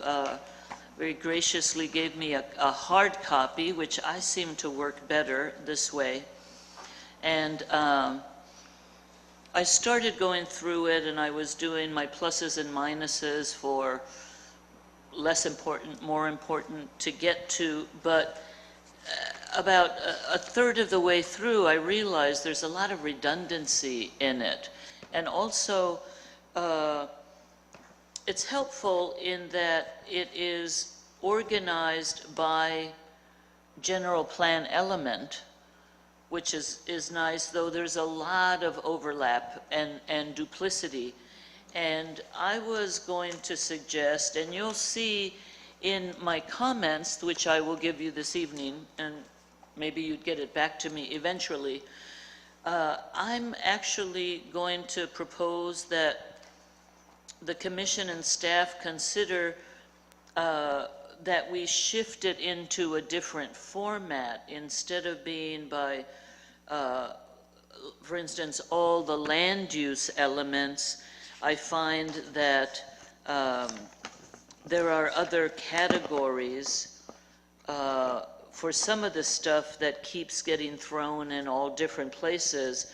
very graciously gave me a hard copy, which I seem to work better this way. And I started going through it, and I was doing my pluses and minuses for less important, more important to get to, but about a third of the way through, I realized there's a lot of redundancy in it. And also, it's helpful in that it is organized by general plan element, which is nice, though there's a lot of overlap and duplicity. And I was going to suggest, and you'll see in my comments, which I will give you this evening, and maybe you'd get it back to me eventually, I'm actually going to propose that the commission and staff consider that we shift it into a different format instead of being by, for instance, all the land use elements. I find that there are other categories for some of the stuff that keeps getting thrown in all different places.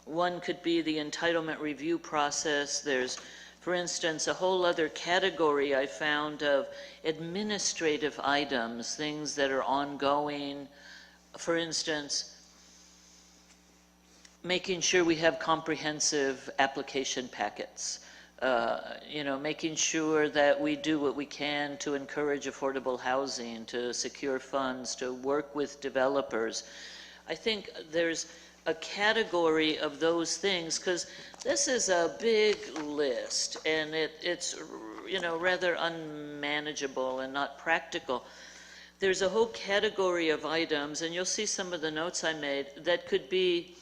One could be the entitlement review process. There's, for instance, a whole other category I found of administrative items, things that are ongoing. For instance, making sure we have comprehensive application packets, making sure that we do what we can to encourage affordable housing, to secure funds, to work with developers. I think there's a category of those things, because this is a big list, and it's rather unmanageable and not practical. There's a whole category of items, and you'll see some of the notes I made, that could be,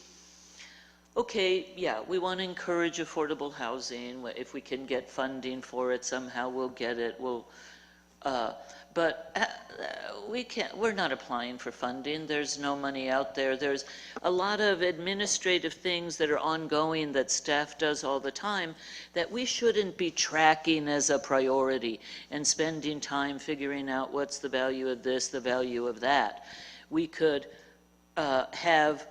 okay, yeah, we want to encourage affordable housing. If we can get funding for it somehow, we'll get it. But we're not applying for funding. There's no money out there. There's a lot of administrative things that are ongoing that staff does all the time that we shouldn't be tracking as a priority and spending time figuring out what's the value of this, the value of that. We could have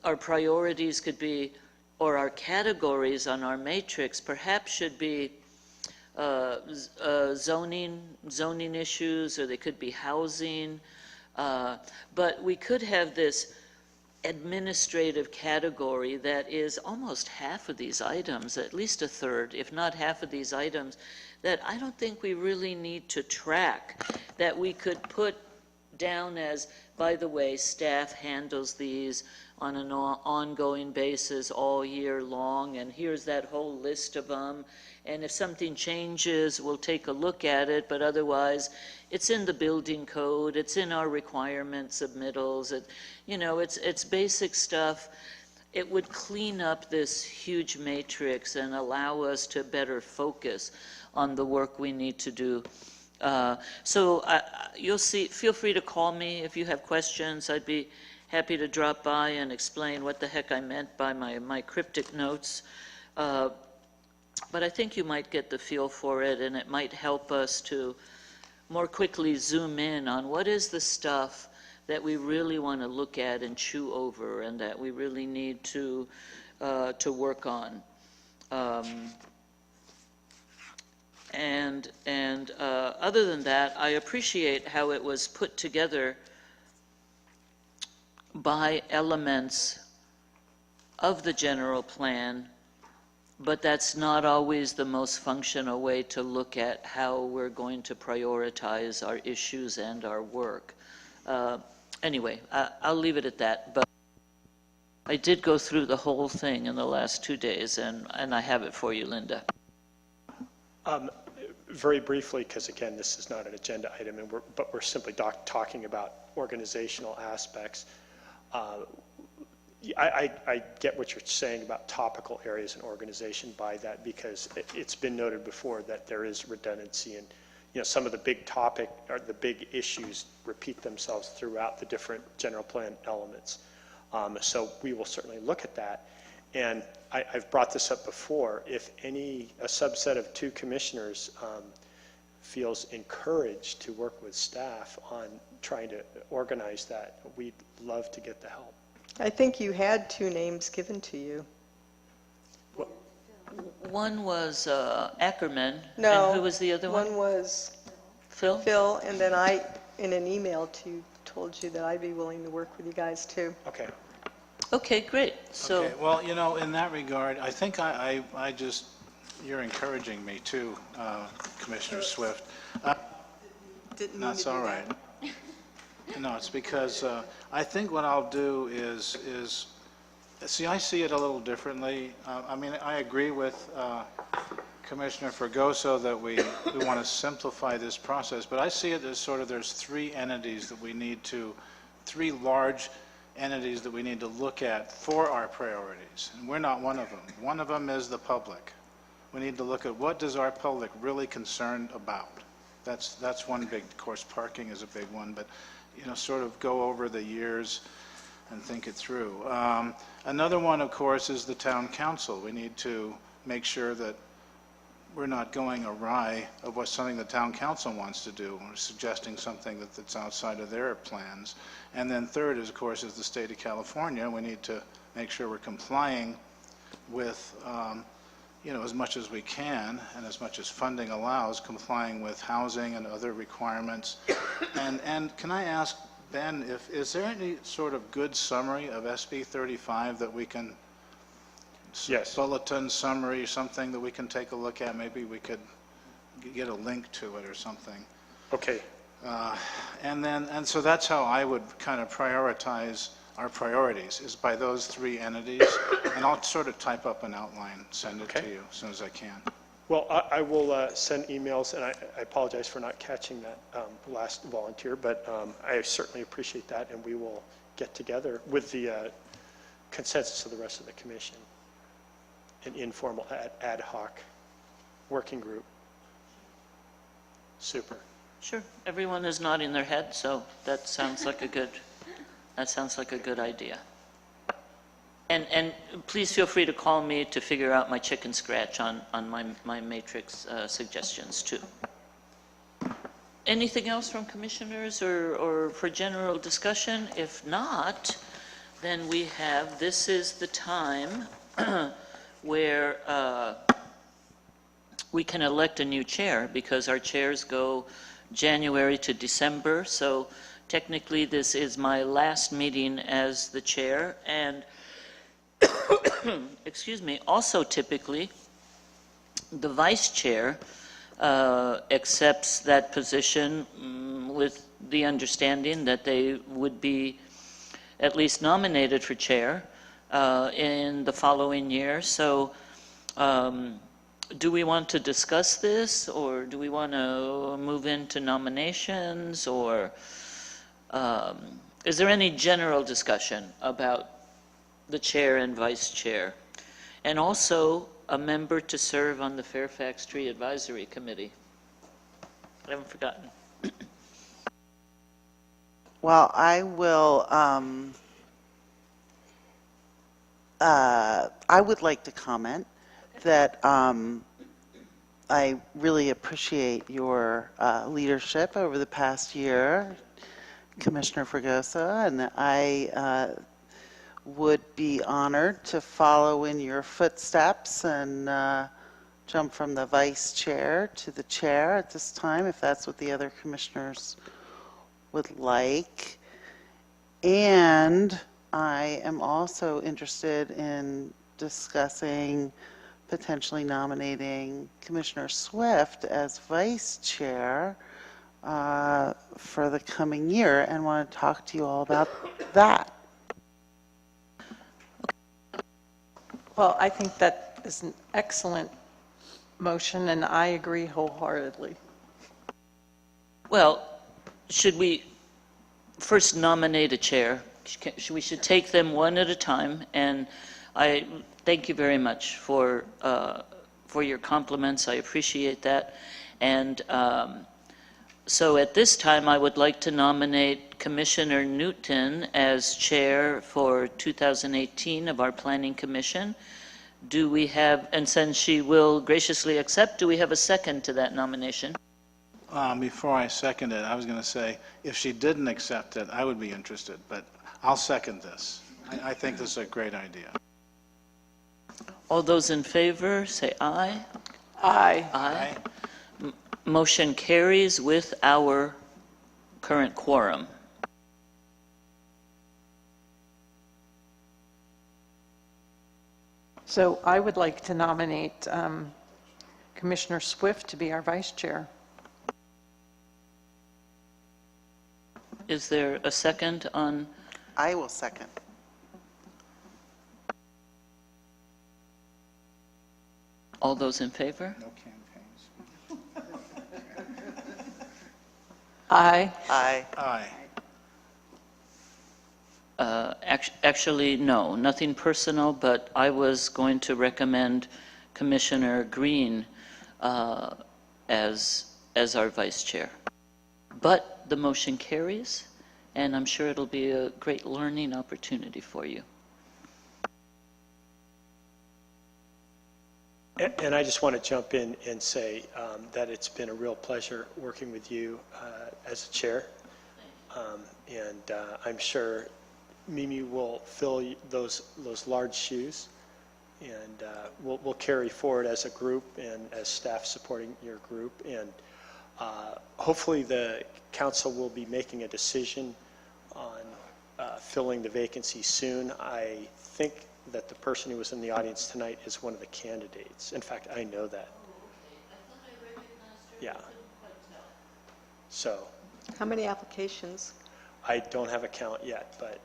our priorities could be, or our categories on our matrix perhaps should be zoning issues, or they could be housing, but we could have this administrative category that is almost half of these items, at least a third, if not half of these items, that I don't think we really need to track, that we could put down as, by the way, staff handles these on an ongoing basis all year long, and here's that whole list of them, and if something changes, we'll take a look at it, but otherwise, it's in the building code, it's in our requirement submittals, it's basic stuff. It would clean up this huge matrix and allow us to better focus on the work we need to do. So you'll see, feel free to call me if you have questions. I'd be happy to drop by and explain what the heck I meant by my cryptic notes. But I think you might get the feel for it, and it might help us to more quickly zoom in on what is the stuff that we really want to look at and chew over, and that we really need to work on. And other than that, I appreciate how it was put together by elements of the general plan, but that's not always the most functional way to look at how we're going to prioritize our issues and our work. Anyway, I'll leave it at that, but I did go through the whole thing in the last 2 days, and I have it for you, Linda. Very briefly, because again, this is not an agenda item, but we're simply talking about organizational aspects. I get what you're saying about topical areas and organization by that, because it's been noted before that there is redundancy, and some of the big topic or the big issues repeat themselves throughout the different general plan elements. So we will certainly look at that. And I've brought this up before. If a subset of 2 commissioners feels encouraged to work with staff on trying to organize that, we'd love to get the help. I think you had 2 names given to you. One was Ackerman. No. And who was the other one? One was Phil? Phil, and then I, in an email to you, told you that I'd be willing to work with you guys too. Okay. Okay, great. So, Okay, well, in that regard, I think I just, you're encouraging me too, Commissioner Swift. Didn't mean That's to do all that. right. No, it's because I think what I'll do is, see, I see it a little differently. I mean, I agree with Commissioner Fregoso that we want to simplify this process, but I see it as sort of there's 3 entities that we need to, 3 large entities that we need to look at for our priorities, and we're not one of them. One of them is the public. We need to look at what does our public really concerned about. That's one big, of course, parking is a big one, but sort of go over the years and think it through. Another one, of course, is the town council. We need to make sure that we're not going awry of what something the town council wants to do, or suggesting something that's outside of their plans. And then third, is, of course, is the state of California. We need to make sure we're complying with, as much as we can, and as much as funding allows, complying with housing and other requirements. And can I ask, Ben, is there any sort of good summary of SB 35 that we can, Yes. bulletin summary, something that we can take a look at? Maybe we could get a link to it or something. Okay. And so that's how I would kind of prioritize our priorities, is by those 3 entities. And I'll sort of type up an outline, send it to Okay. you as soon as I can. Well, I will send emails, and I apologize for not catching that last volunteer, but I certainly appreciate that, and we will get together with the consensus of the rest of the commission, an informal ad hoc working group. Super. sure, everyone is nodding their head, so that sounds like a good idea. And please feel free to call me to figure out my chicken scratch on my matrix suggestions too. Anything else from commissioners or for general discussion? If not, then this is the time where we can elect a new chair, because our chairs go January to December, so technically this is my last meeting as the chair, and excuse me, also typically the vice chair accepts that position with the understanding that they would be at least nominated for chair in the following year. So do we want to discuss this, or do we want to move into nominations, or is there any general discussion about the chair and vice chair? And also a member to serve on the Fairfax Tree Advisory Committee. I haven't forgotten. Well, I will, I would like to comment that I really appreciate your leadership over the past year, Commissioner Fregoso, and I would be honored to follow in your footsteps and jump from the vice chair to the chair at this time, if that's what the other commissioners would like. And I am also interested in discussing potentially nominating Commissioner Swift as vice chair for the coming year, and want to talk to you all about that. Well, I think that is an excellent motion, and I agree wholeheartedly. Well, should we first nominate a chair? We should take them one at a time, and I thank you very much for your compliments. I appreciate that. And so at this time, I would like to nominate Commissioner Newton as chair for 2018 of our Planning Commission. Do we have, and since she will graciously accept, do we have a second to that nomination? Before I second it, I was going to say, if she didn't accept it, I would be interested, but I'll second this. I think this is a great idea. All those in favor, say aye. Aye. Aye. Motion carries with our current quorum. So I would like to nominate Commissioner Swift to be our vice chair. Is there a second on, I will second. all those in favor? No campaigns. Aye. Aye. Aye. Actually, no, nothing personal, but I was going to recommend Commissioner Green as our vice chair. But the motion carries, and I'm sure it'll be a great learning opportunity for you. And I just want to jump in and say that it's been a real pleasure working with you as a chair. And I'm sure Mimi will fill those large shoes, and we'll carry forward as a group and as staff supporting your group. And hopefully the council will be making a decision on filling the vacancy soon. I think that the person who was in the audience tonight is one of the candidates. In fact, I know that. Yeah. So How many applications? I don't have a count yet, but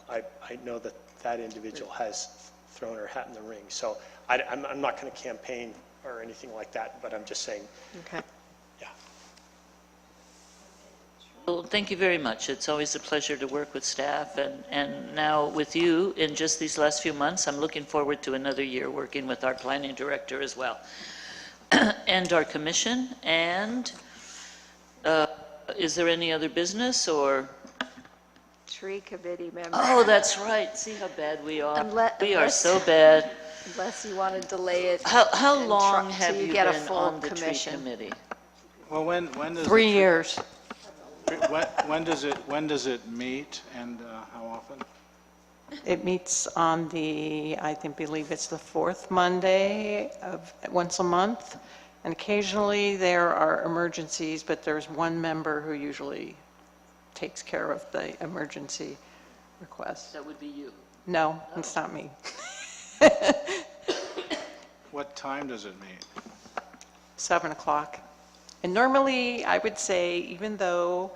I know that that individual has thrown her hat in the ring. So I'm not going to campaign or anything like that, but I'm just saying, Okay. yeah. Well, thank you very much. It's always a pleasure to work with staff, and now with you in just these last few months. I'm looking forward to another year working with our planning director as well, and our commission. And is there any other business or? Tree committee member. Oh, that's right. See how bad we are. We are Unless- so bad. Unless you want to delay it. How and long till have you get a been full on the tree commission. committee? Well, when does 3 years. when does it meet, and how often? It meets on believe it's the fourth Monday of once a month. And occasionally there are emergencies, but there's one member who usually takes care of the emergency requests. That would be you. No, it's not me. What time does it meet? 7 o'clock. And normally, I would say, even though,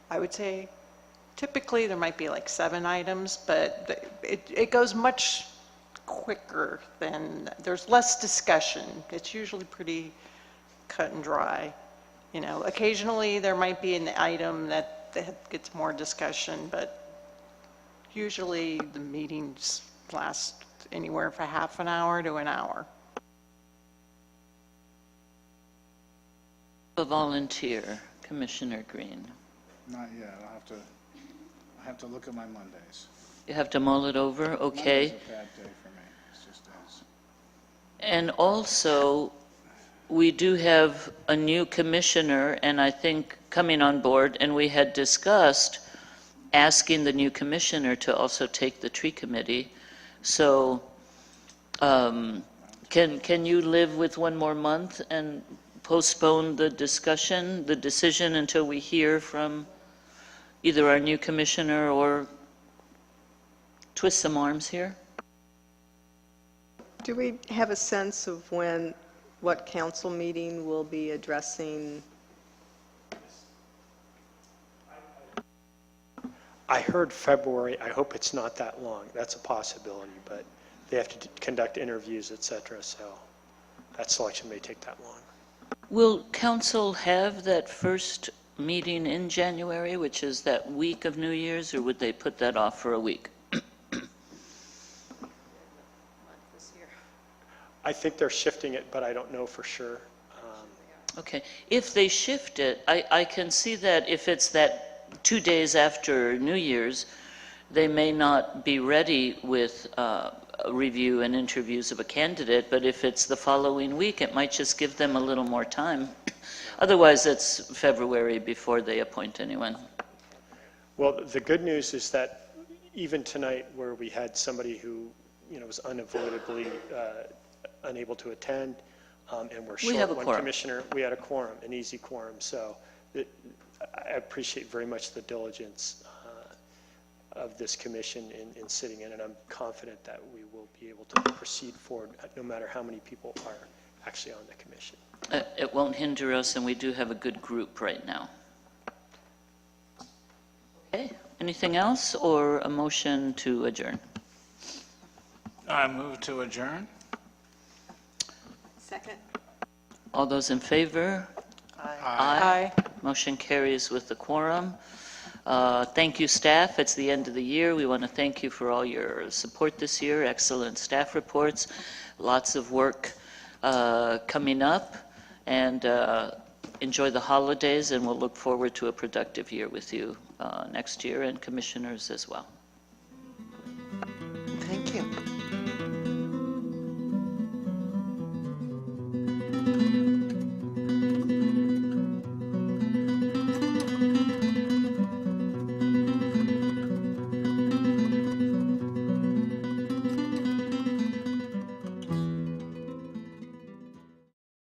I would say, typically there might be like 7 items, but it goes much quicker than, there's less discussion. It's usually pretty cut and dry. You know, occasionally there might be an item that gets more discussion, but usually the meetings last anywhere from half an hour to an hour. A volunteer, Commissioner Green. Not yet. I have to look at my Mondays. You have to mull it over, okay? Monday's a bad day for me. It's just is. And also, we do have a new commissioner, and I think coming on board, and we had discussed asking the new commissioner to also take the tree committee. So, can you live with one more month and postpone the decision until we hear from either our new commissioner or twist some arms here? Do we have a sense of what council meeting will be addressing? I heard February. I hope it's not that long. That's a possibility, but they have to conduct interviews, et cetera. So that selection may take that long. Will council have that first meeting in January, which is that week of New Year's, or would they put that off for a week? I think they're shifting it, but I don't know for sure. Okay, if they shift it, I can see that if it's that 2 days after New Year's, they may not be ready with a review and interviews of a candidate, but if it's the following week, it might just give them a little more time. Otherwise, it's February before they appoint anyone. Well, the good news is that even tonight, where we had somebody who, was unavoidably unable to attend, and we're We have short a one quorum. commissioner, we had a quorum, an easy quorum. So I appreciate very much the diligence of this commission in sitting in, and I'm confident that we will be able to proceed forward, no matter how many people are actually on the commission. It won't hinder us, and we do have a good group right now. Okay, anything else, or a motion to adjourn? I move to adjourn. Second. All those in favor? Aye. Motion carries with the quorum. Thank you, staff. It's the end of the year. We want to thank you for all your support this year. Excellent staff reports. Lots of work coming up. And enjoy the holidays, and we'll look forward to a productive year with you next year, and commissioners as well.